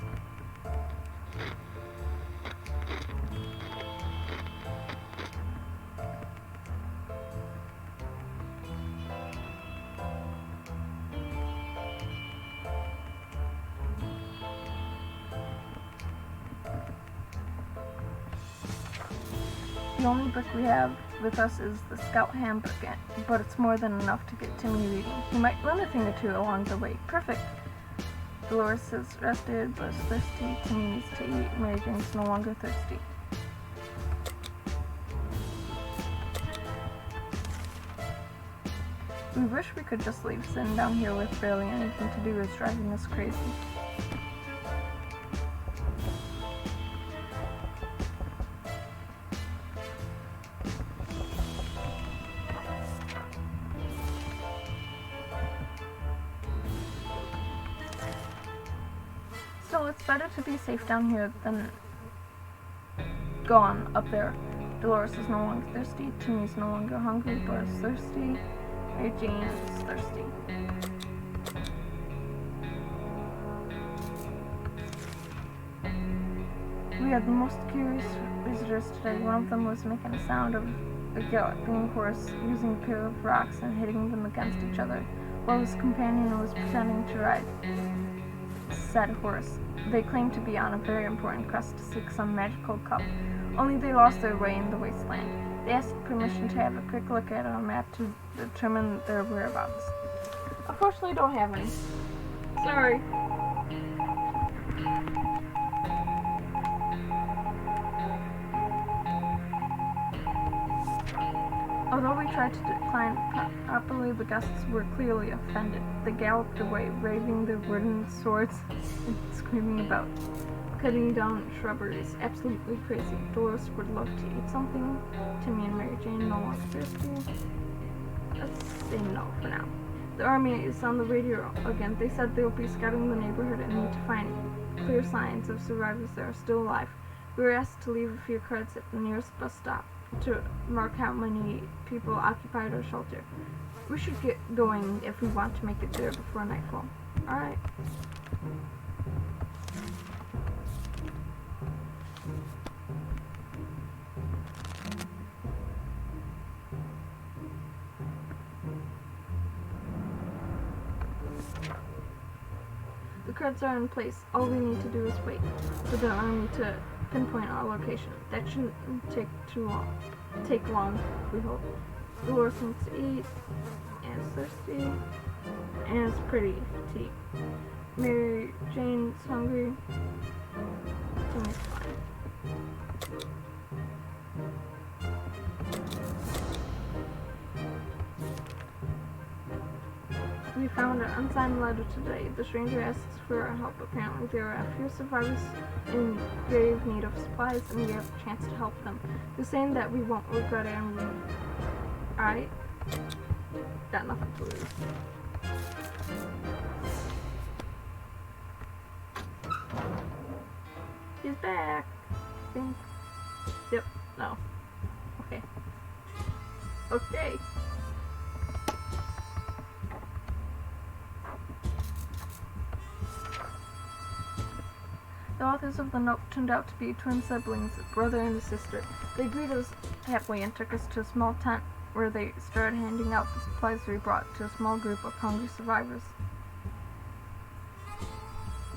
The only book we have with us is the Scout Handbook, but it's more than enough to get Timmy reading. He might learn a thing or two along the way. Perfect! Dolores is rested, but is thirsty. Timmy needs to eat. Mary Jane's no longer thirsty. We wish we could just leave sitting down here with barely anything to do is driving us crazy. Still, it's better to be safe down here than gone up there. Dolores is no longer thirsty. Timmy is no longer hungry, but is thirsty. Mary Jane is thirsty. We had the most curious visitors today. One of them was making a sound of a galloping horse using a pair of rocks and hitting them against each other, while his companion was pretending to ride said horse. They claimed to be on a very important quest to seek some magical cup, only they lost their way in the wasteland. They asked permission to have a quick look at our map to determine their whereabouts. Unfortunately, don't have any. Sorry. Although we tried to decline properly, the guests were clearly offended. They galloped away, waving their wooden swords and screaming about cutting down shrubberies. Absolutely crazy. Dolores would love to eat something. Timmy and Mary Jane no longer thirsty. Let's say no for now. The army is on the radio again. They said they'll be scouting the neighborhood and need to find clear signs of survivors that are still alive. We were asked to leave a few cards at the nearest bus stop to mark how many people occupied our shelter. We should get going if we want to make it there before nightfall. Alright. The cards are in place. All we need to do is wait for the army to pinpoint our location. That shouldn't take long, we hope. Dolores needs to eat, and is thirsty, and is pretty fatigued. Mary Jane's hungry. Timmy's fine. We found an unsigned letter today. The stranger asks for our help. Apparently there are a few survivors in grave need of supplies, and we have a chance to help them. They're saying that we won't regret it, and alright? Got nothing to lose. He's back, I think. Yep, no. Okay. Okay. The authors of the note turned out to be twin siblings, a brother and a sister. They greeted us happily and took us to a small tent where they started handing out the supplies we brought to a small group of hungry survivors.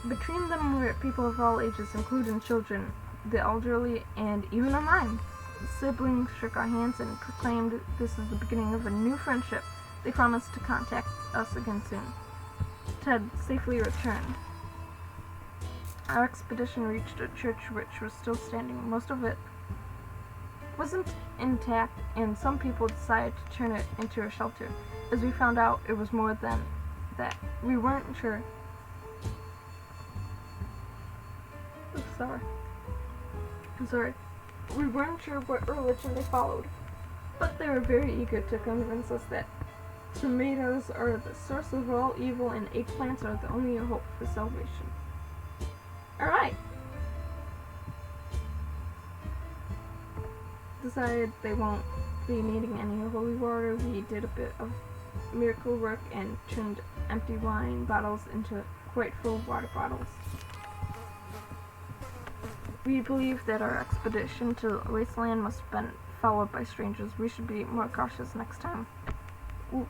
Between them were people of all ages, including children, the elderly, and even a mime. The siblings shook our hands and proclaimed this is the beginning of a new friendship. They promised to contact us again soon. Ted safely returned. Our expedition reached a church which was still standing. Most of it wasn't intact, and some people decided to turn it into a shelter. As we found out, it was more than that. We weren't sure. I'm sorry. We weren't sure what religion they followed, but they were very eager to convince us that tomatoes are the source of all evil and eggplants are the only hope for salvation. Alright. Decided they won't be needing any holy water. We did a bit of miracle work and turned empty wine bottles into quite full water bottles. We believe that our expedition to the wasteland must have been followed by strangers. We should be more cautious next time. Ooh.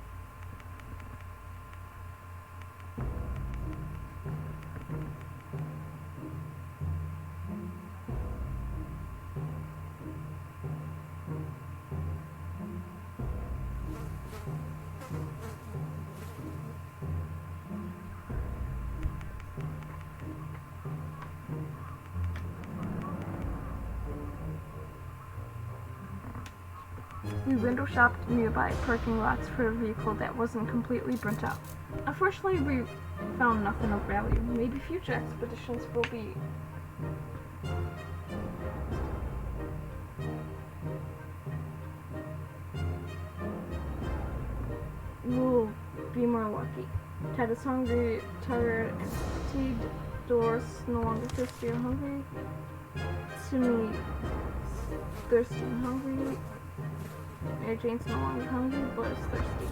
We window shopped nearby parking lots for a vehicle that wasn't completely burnt out. Unfortunately, we found nothing of value. Maybe future expeditions will be more lucky. Ted is hungry, tired, and fatigued. Dolores no longer thirsty or hungry. Sumi thirsty and hungry. Mary Jane's no longer hungry, but is thirsty.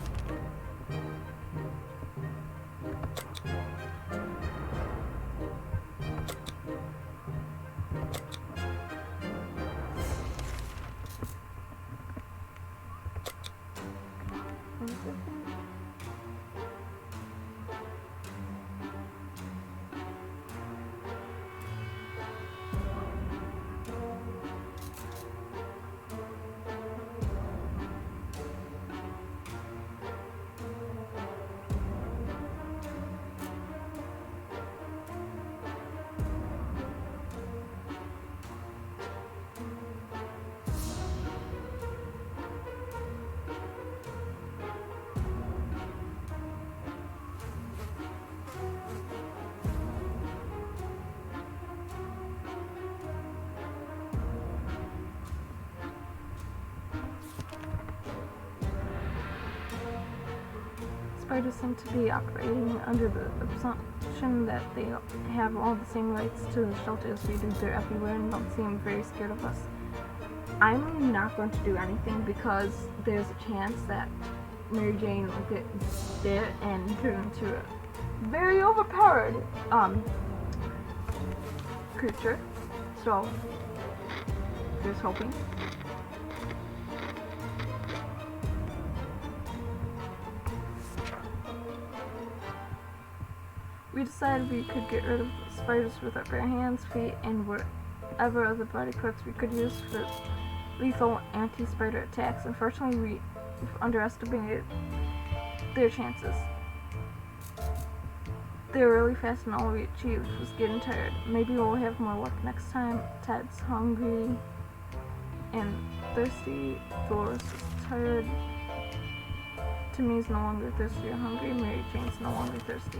Spiders seem to be operating under the assumption that they have all the same rights to the shelter as we do. They're everywhere and don't seem very scared of us. I'm not going to do anything because there's a chance that Mary Jane will get bit and turn into a very overpowered creature. So just hoping. We decided we could get rid of the spiders with our bare hands, feet, and whatever other body parts we could use for lethal anti-spider attacks. Unfortunately, we underestimated their chances. They were really fast and all we achieved was getting tired. Maybe we'll have more luck next time. Ted's hungry and thirsty. Dolores is tired. Timmy's no longer thirsty or hungry. Mary Jane's no longer thirsty.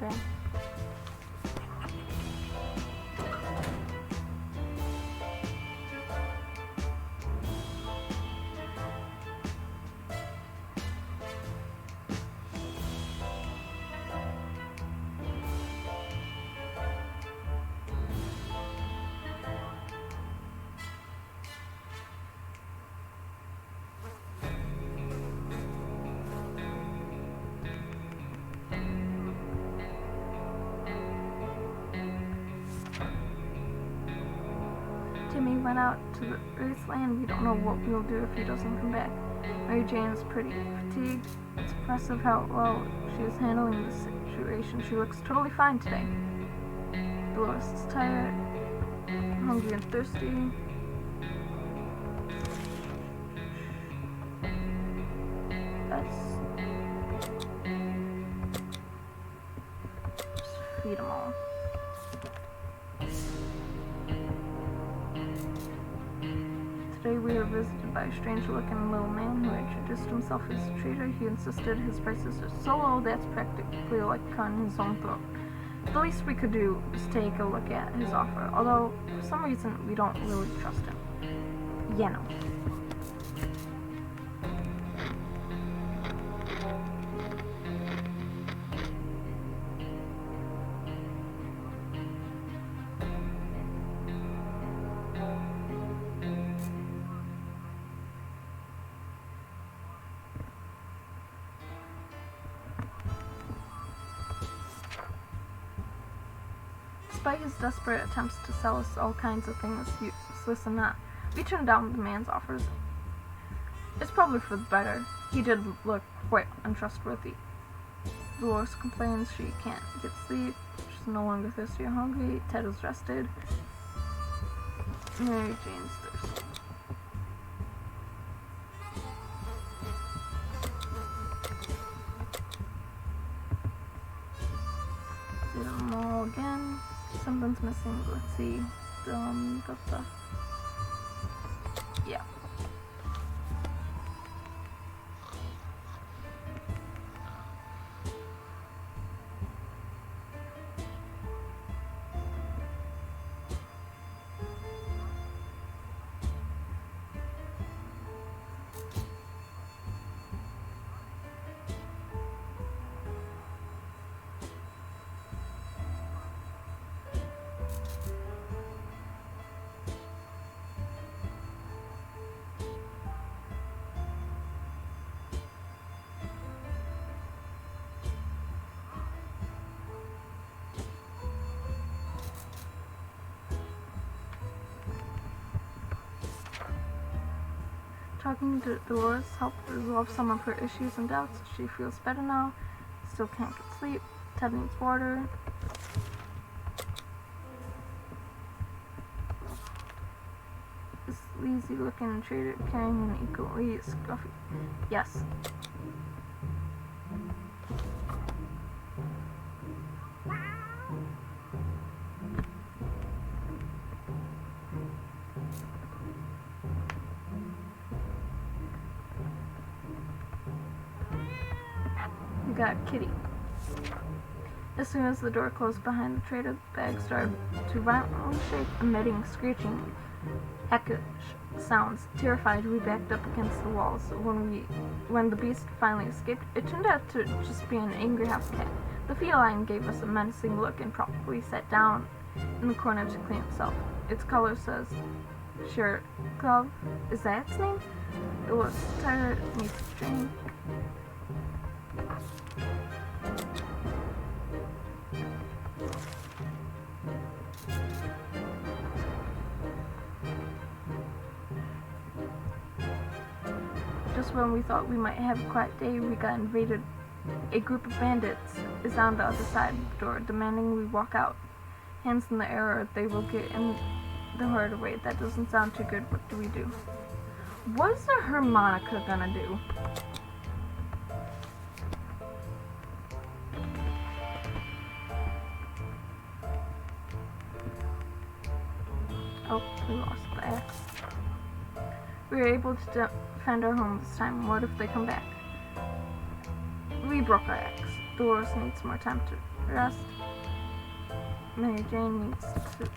Okay. Timmy went out to the wasteland. We don't know what we'll do if he doesn't come back. Mary Jane is pretty fatigued. It's impressive how well she is handling the situation. She looks totally fine today. Dolores is tired, hungry and thirsty. Just feed them all. Today we were visited by a strange-looking little man who introduced himself as a trader. He insisted his prices are so low that's practically like cutting his own throat. The least we could do was take a look at his offer, although for some reason we don't really trust him. Yeah, no. Despite his desperate attempts to sell us all kinds of things, useless and not, we turned down the man's offers. It's probably for the better. He did look quite untrustworthy. Dolores complains she can't get sleep. She's no longer thirsty or hungry. Ted is rested. Mary Jane's thirsty. Do them all again. Something's missing. Let's see. Yeah. Talking to Dolores helped resolve some of her issues and doubts. She feels better now. Still can't get sleep. Ted needs water. This sleazy-looking trader carrying an equally scruffy... Yes. We got Kitty. As soon as the door closed behind the trader, the bag started to violently shake, emitting screeching echo sounds. Terrified, we backed up against the walls. When the beast finally escaped, it turned out to just be an angry house cat. The feline gave us a menacing look and promptly sat down in the corner to clean itself. Its color says, "Sure, Glove, is that its name?" It was tired, needs a drink. Just when we thought we might have a quiet day, we got invaded. A group of bandits is on the other side of the door, demanding we walk out. Hands in the air or they will get in the hard way. That doesn't sound too good. What do we do? What is the harmonica gonna do? Oh, we lost the axe. We were able to defend our home this time. What if they come back? We broke our axe. Dolores needs more time to rest. Mary Jane needs to...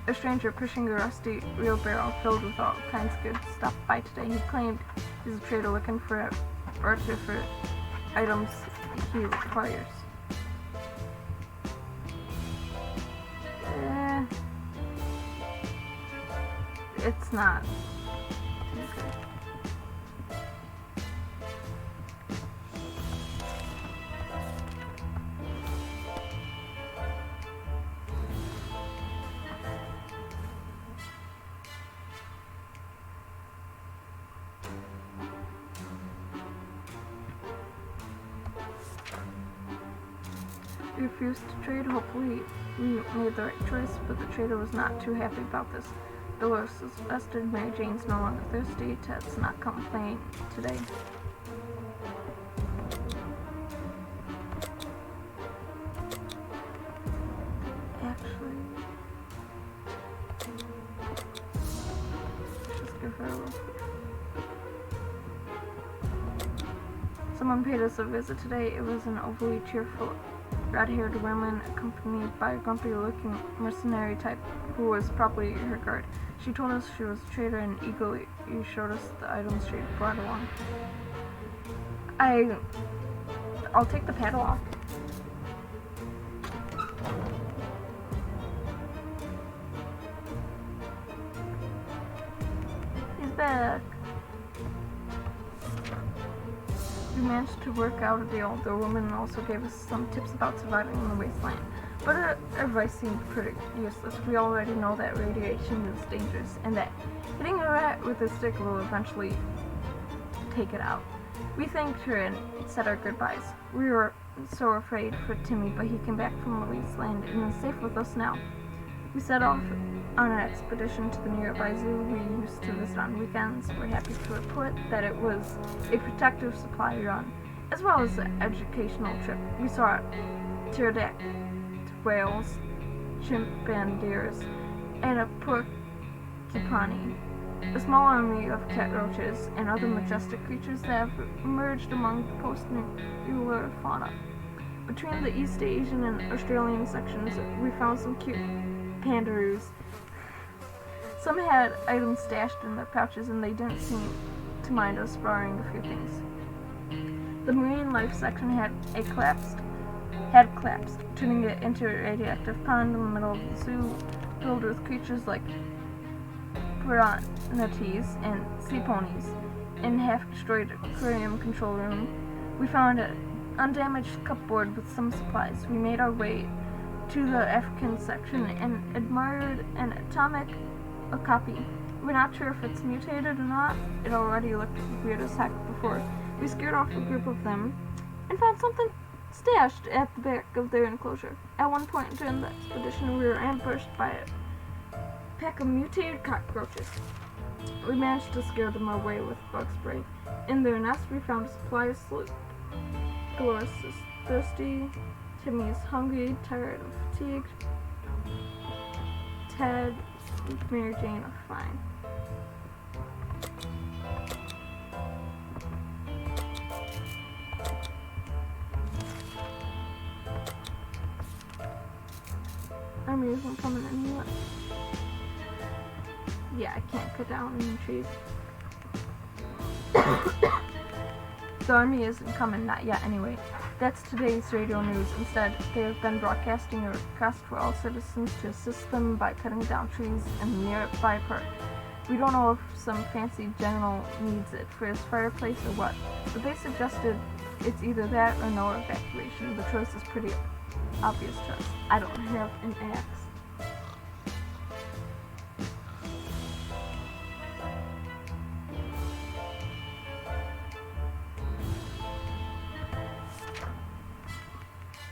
A stranger pushing a rusty wheelbarrow filled with all kinds of good stuff by today. He claimed he's a trader looking for items he requires. It's not too good. We refused to trade. Hopefully we made the right choice, but the trader was not too happy about this. Dolores is vested. Mary Jane's no longer thirsty. Ted's not complaining today. Actually, just give her a little. Someone paid us a visit today. It was an overly cheerful, red-haired woman accompanied by a grumpy-looking mercenary type who was probably her guard. She told us she was a trader and eagerly showed us the items she brought along. I'll take the padlock. He's back. We managed to work out a deal. The woman also gave us some tips about surviving in the wasteland. But her advice seemed pretty useless. We already know that radiation is dangerous and that hitting a rat with a stick will eventually take it out. We thanked her and said our goodbyes. We were so afraid for Timmy, but he came back from the wasteland and is safe with us now. We set off on an expedition to the nearby zoo we used to visit on weekends. We're happy to report that it was a protective supply run, as well as an educational trip. We saw pterodactyls, whales, chimpandeers, and a porcupine, a small army of cat roaches and other majestic creatures that have emerged among the post-nuclear fauna. Between the East Asian and Australian sections, we found some cute pandaroos. Some had items stashed in their pouches, and they didn't seem to mind us borrowing a few things. The marine life section had collapsed, turning it into a radioactive pond in the middle of the zoo, filled with creatures like piranhas and sea ponies. In half-destroyed aquarium control room, we found a undamaged cupboard with some supplies. We made our way to the African section and admired an atomic copy. We're not sure if it's mutated or not. It already looked weird as heck before. We scared off a group of them and found something stashed at the back of their enclosure. At one point during the expedition, we were ambushed by a pack of mutated cockroaches. We managed to scare them away with bug spray. In their nest, we found a supply of sloop. Dolores is thirsty. Timmy is hungry, tired, and fatigued. Ted and Mary Jane are fine. Army isn't coming anywhere. Yeah, I can't cut down any trees. The army isn't coming, not yet anyway. That's today's radio news. Instead, they have been broadcasting a request for all citizens to assist them by cutting down trees in the nearby park. We don't know if some fancy general needs it for his fireplace or what, but they suggested it's either that or no evacuation. The choice is pretty obvious to us. I don't have an axe.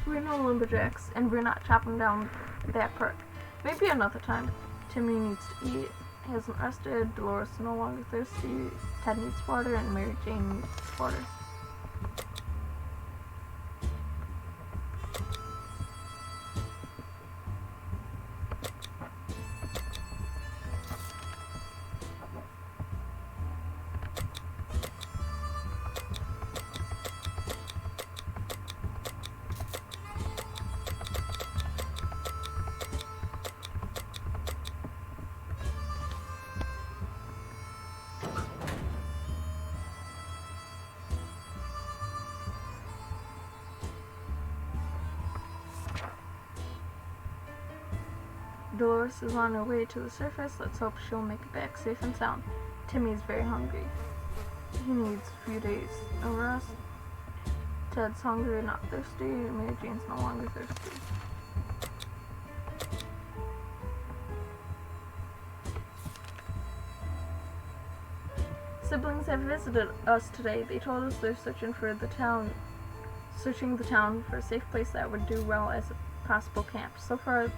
We're no lumberjacks, and we're not chopping down that perk. Maybe another time. Timmy needs to eat, hasn't rested, Dolores is no longer thirsty, Ted needs water, and Mary Jane needs water. Dolores is on her way to the surface. Let's hope she'll make it back safe and sound. Timmy is very hungry. He needs a few days of rest. Ted's hungry, not thirsty. Mary Jane's no longer thirsty. Siblings have visited us today. They told us they're searching the town for a safe place that would do well as a possible camp. So far,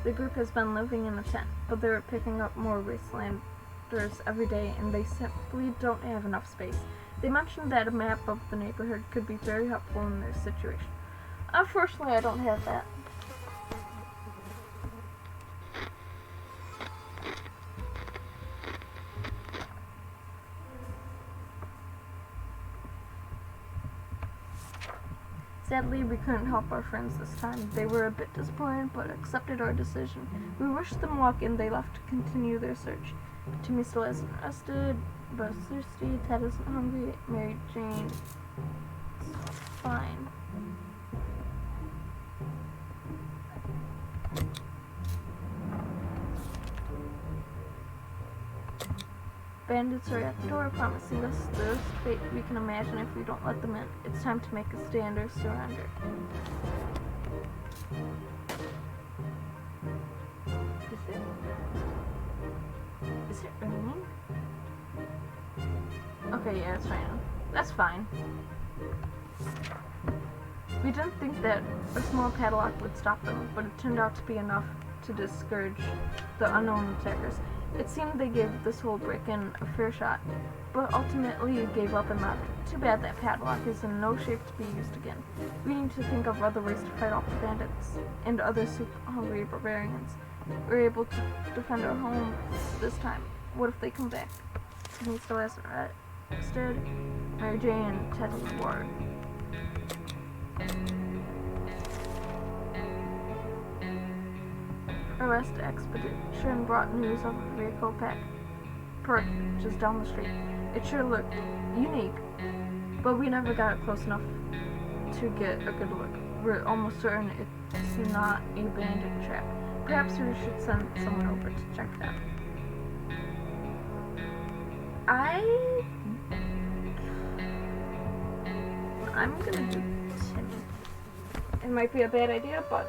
the group has been living in a tent, but they're picking up more wastelanders every day, and they simply don't have enough space. They mentioned that a map of the neighborhood could be very helpful in their situation. Unfortunately, I don't have that. Sadly, we couldn't help our friends this time. They were a bit disappointed, but accepted our decision. We wished them luck, and they left to continue their search. Timmy still hasn't rested, but is thirsty. Ted isn't hungry. Mary Jane is fine. Bandits are at the door, promising us the worst fate we can imagine if we don't let them in. It's time to make a stand or surrender. Is it raining? Okay, yeah, it's raining. That's fine. We didn't think that a small padlock would stop them, but it turned out to be enough to discourage the unknown attackers. It seemed they gave this whole break-in a fair shot, but ultimately gave up and left. Too bad that padlock is in no shape to be used again. We need to think of other ways to fight off the bandits and other soup-hungry barbarians. We're able to defend our home this time. What if they come back? Timmy still hasn't rested. Mary Jane and Ted in the water. Our last expedition brought news of a vehicle parked just down the street. It sure looked unique, but we never got it close enough to get a good look. We're almost certain it's not a bandit trap. Perhaps we should send someone over to check it out. I'm gonna do Timmy. It might be a bad idea, but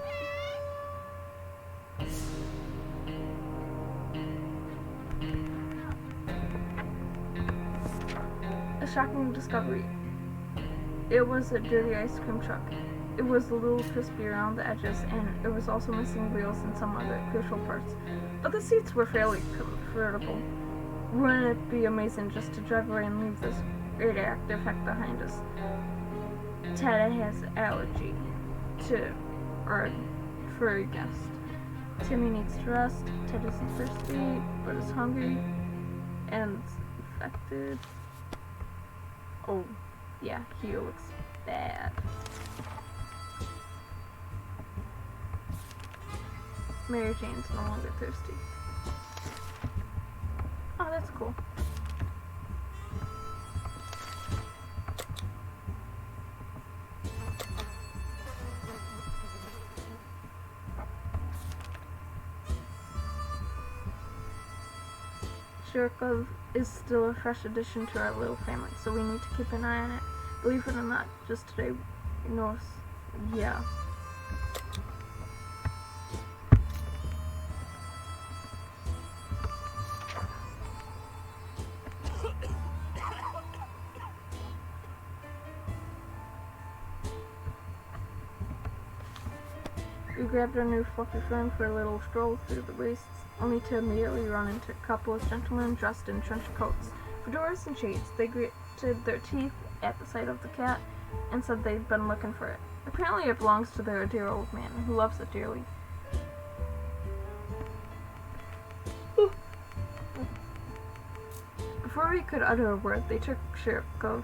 a shocking discovery. It was a dirty ice cream truck. It was a little crispy around the edges, and it was also missing wheels and some other crucial parts. But the seats were fairly comfortable. Wouldn't it be amazing just to drive away and leave this radioactive heck behind us? Ted has allergy to, or furry guest. Timmy needs to rest. Ted isn't thirsty, but is hungry and infected. Oh, yeah, he looks bad. Mary Jane's no longer thirsty. Oh, that's cool. Shirkov is still a fresh addition to our little family, so we need to keep an eye on it. Believe it or not, just today, yeah. We grabbed our new fluffy friend for a little stroll through the wastes, only to immediately run into a couple of gentlemen dressed in trench coats, fedoras, and shades. They gritted their teeth at the sight of the cat and said they'd been looking for it. Apparently it belongs to their dear old man, who loves it dearly. Before we could utter a word, they took Shirkov,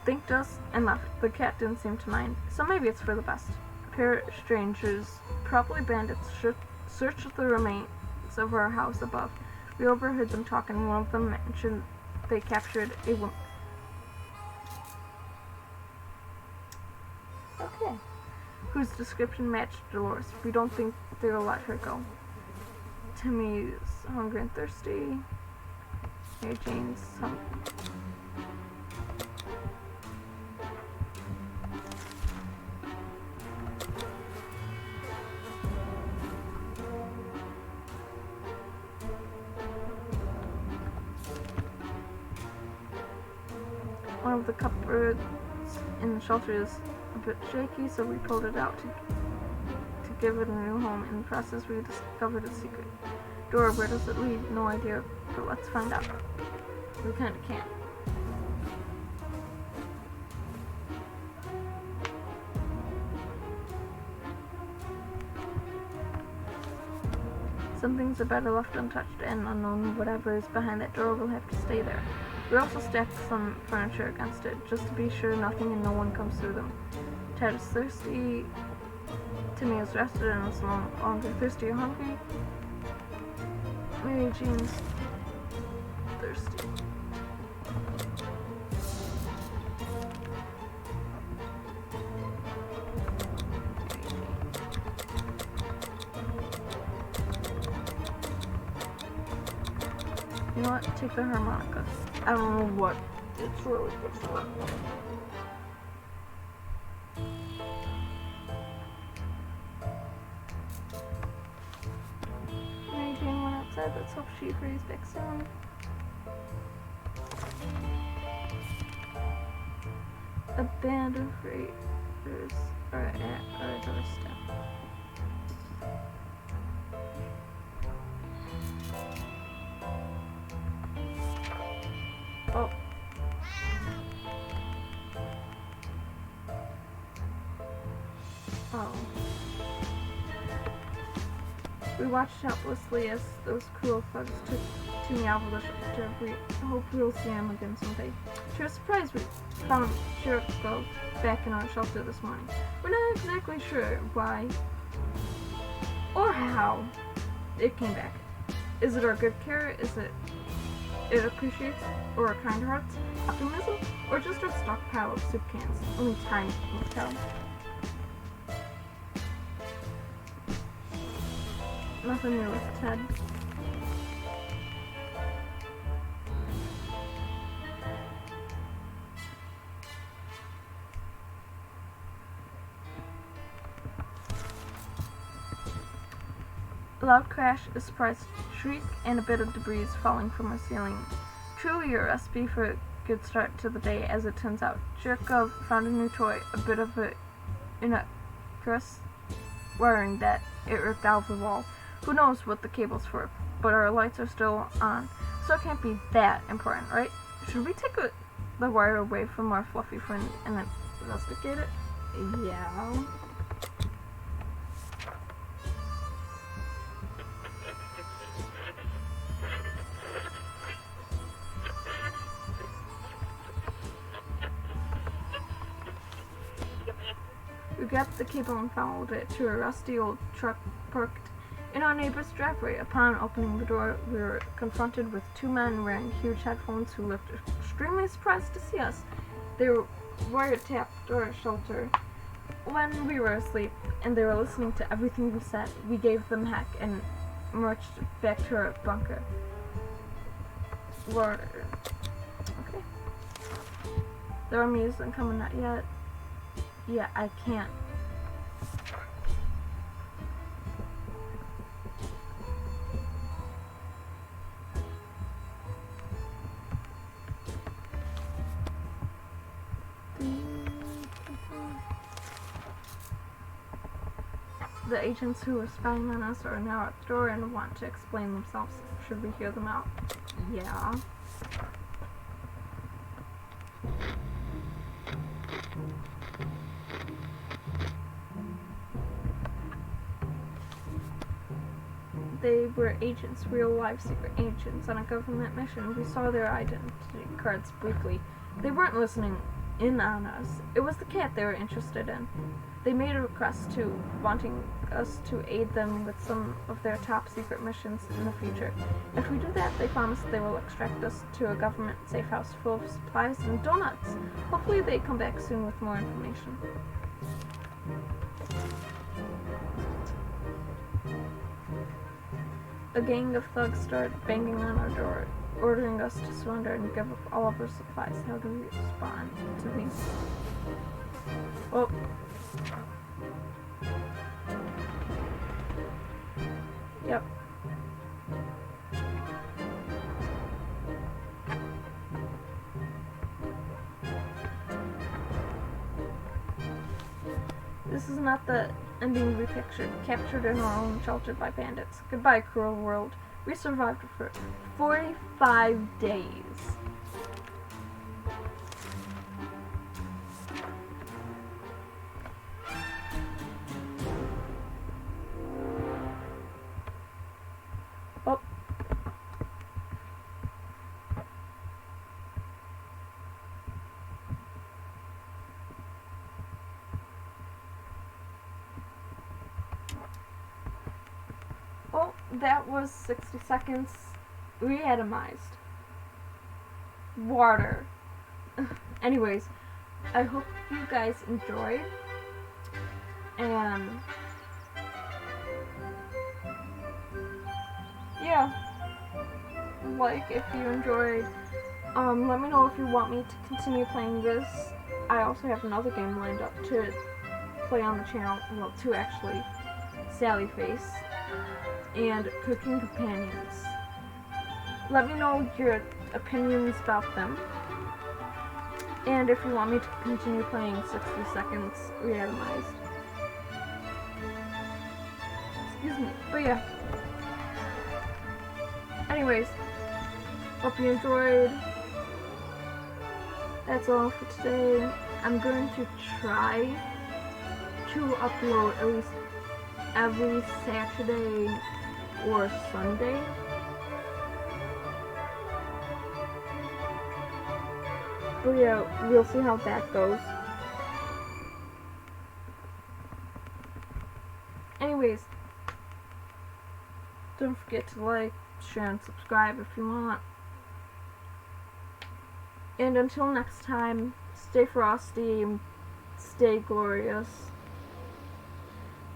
thanked us, and left. The cat didn't seem to mind, so maybe it's for the best. A pair of strangers, probably bandits, searched the remains of our house above. We overheard them talking. One of them mentioned they captured a woman. Okay. Whose description matched Dolores. We don't think they'll let her go. Timmy's hungry and thirsty. Mary Jane's hungry. One of the cupboards in the shelter is a bit shaky, so we pulled it out to give it a new home. In the process, we discovered a secret door. Where does it lead? No idea, but let's find out. We kinda can't. Some things are better left untouched and unknown. Whatever is behind that door will have to stay there. We also stacked some furniture against it, just to be sure nothing and no one comes through them. Ted is thirsty. Timmy is rested and is no longer thirsty or hungry. Mary Jane's thirsty. You know what? Take the harmonica. I don't know what it's really good for. Mary Jane went outside. Let's hope she hurries back soon. A band of raiders are at our doorstep. Oh. Oh. We watched helplessly as those cruel thugs took Timmy out of the shelter. We hope we'll see him again someday. To our surprise, we found Shirkov back in our shelter this morning. We're not exactly sure why or how it came back. Is it our good care? Is it appreciates, or a kind heart, optimism, or just a stockpile of soup cans? Only time will tell. Nothing new with Ted. A loud crash, a surprised shriek, and a bit of debris falling from our ceiling. Truly a recipe for a good start to the day, as it turns out. Jerkov found a new toy, a bit of it in a cross wiring that it ripped out of the wall. Who knows what the cable's for, but our lights are still on, so it can't be that important, right? Should we take the wire away from our fluffy friend and then investigate it? Yeah. We grabbed the cable and followed it to a rusty old truck parked in our neighbor's driveway. Upon opening the door, we were confronted with two men wearing huge headphones who looked extremely surprised to see us. They were wiretapped our shelter when we were asleep, and they were listening to everything we said. We gave them heck and marched back to our bunker. Okay. The army isn't coming out yet. Yeah, I can't. The agents who were spying on us are now at the door and want to explain themselves. Should we hear them out? Yeah. They were agents, real life secret agents on a government mission. We saw their identity cards briefly. They weren't listening in on us. It was the cat they were interested in. They made a request to wanting us to aid them with some of their top secret missions in the future. If we do that, they promise they will extract us to a government safe house full of supplies and donuts. Hopefully they come back soon with more information. A gang of thugs started banging on our door, ordering us to surrender and give up all of our supplies. How do we respond to these? Oh. Yep. This is not the ending we pictured. Captured in our own, sheltered by bandits. Goodbye, cruel world. We survived for 45 days. Oh. Well, that was 60 seconds. ReAtomized. Water. Anyways, I hope you guys enjoyed. And yeah, like if you enjoyed, let me know if you want me to continue playing this. I also have another game lined up to play on the channel. Well, two actually. Sally Face and Cooking Companions. Let me know your opinions about them. And if you want me to continue playing 60 Seconds ReAtomized. Excuse me. But yeah. Anyways, hope you enjoyed. That's all for today. I'm going to try to upload at least every Saturday or Sunday. But yeah, we'll see how that goes. Anyways, don't forget to like, share, and subscribe if you want. And until next time, stay frosty, stay glorious.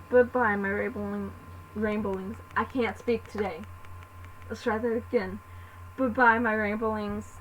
Goodbye, my rainbowlings. I can't speak today. Let's try that again. Goodbye, my rainbowlings.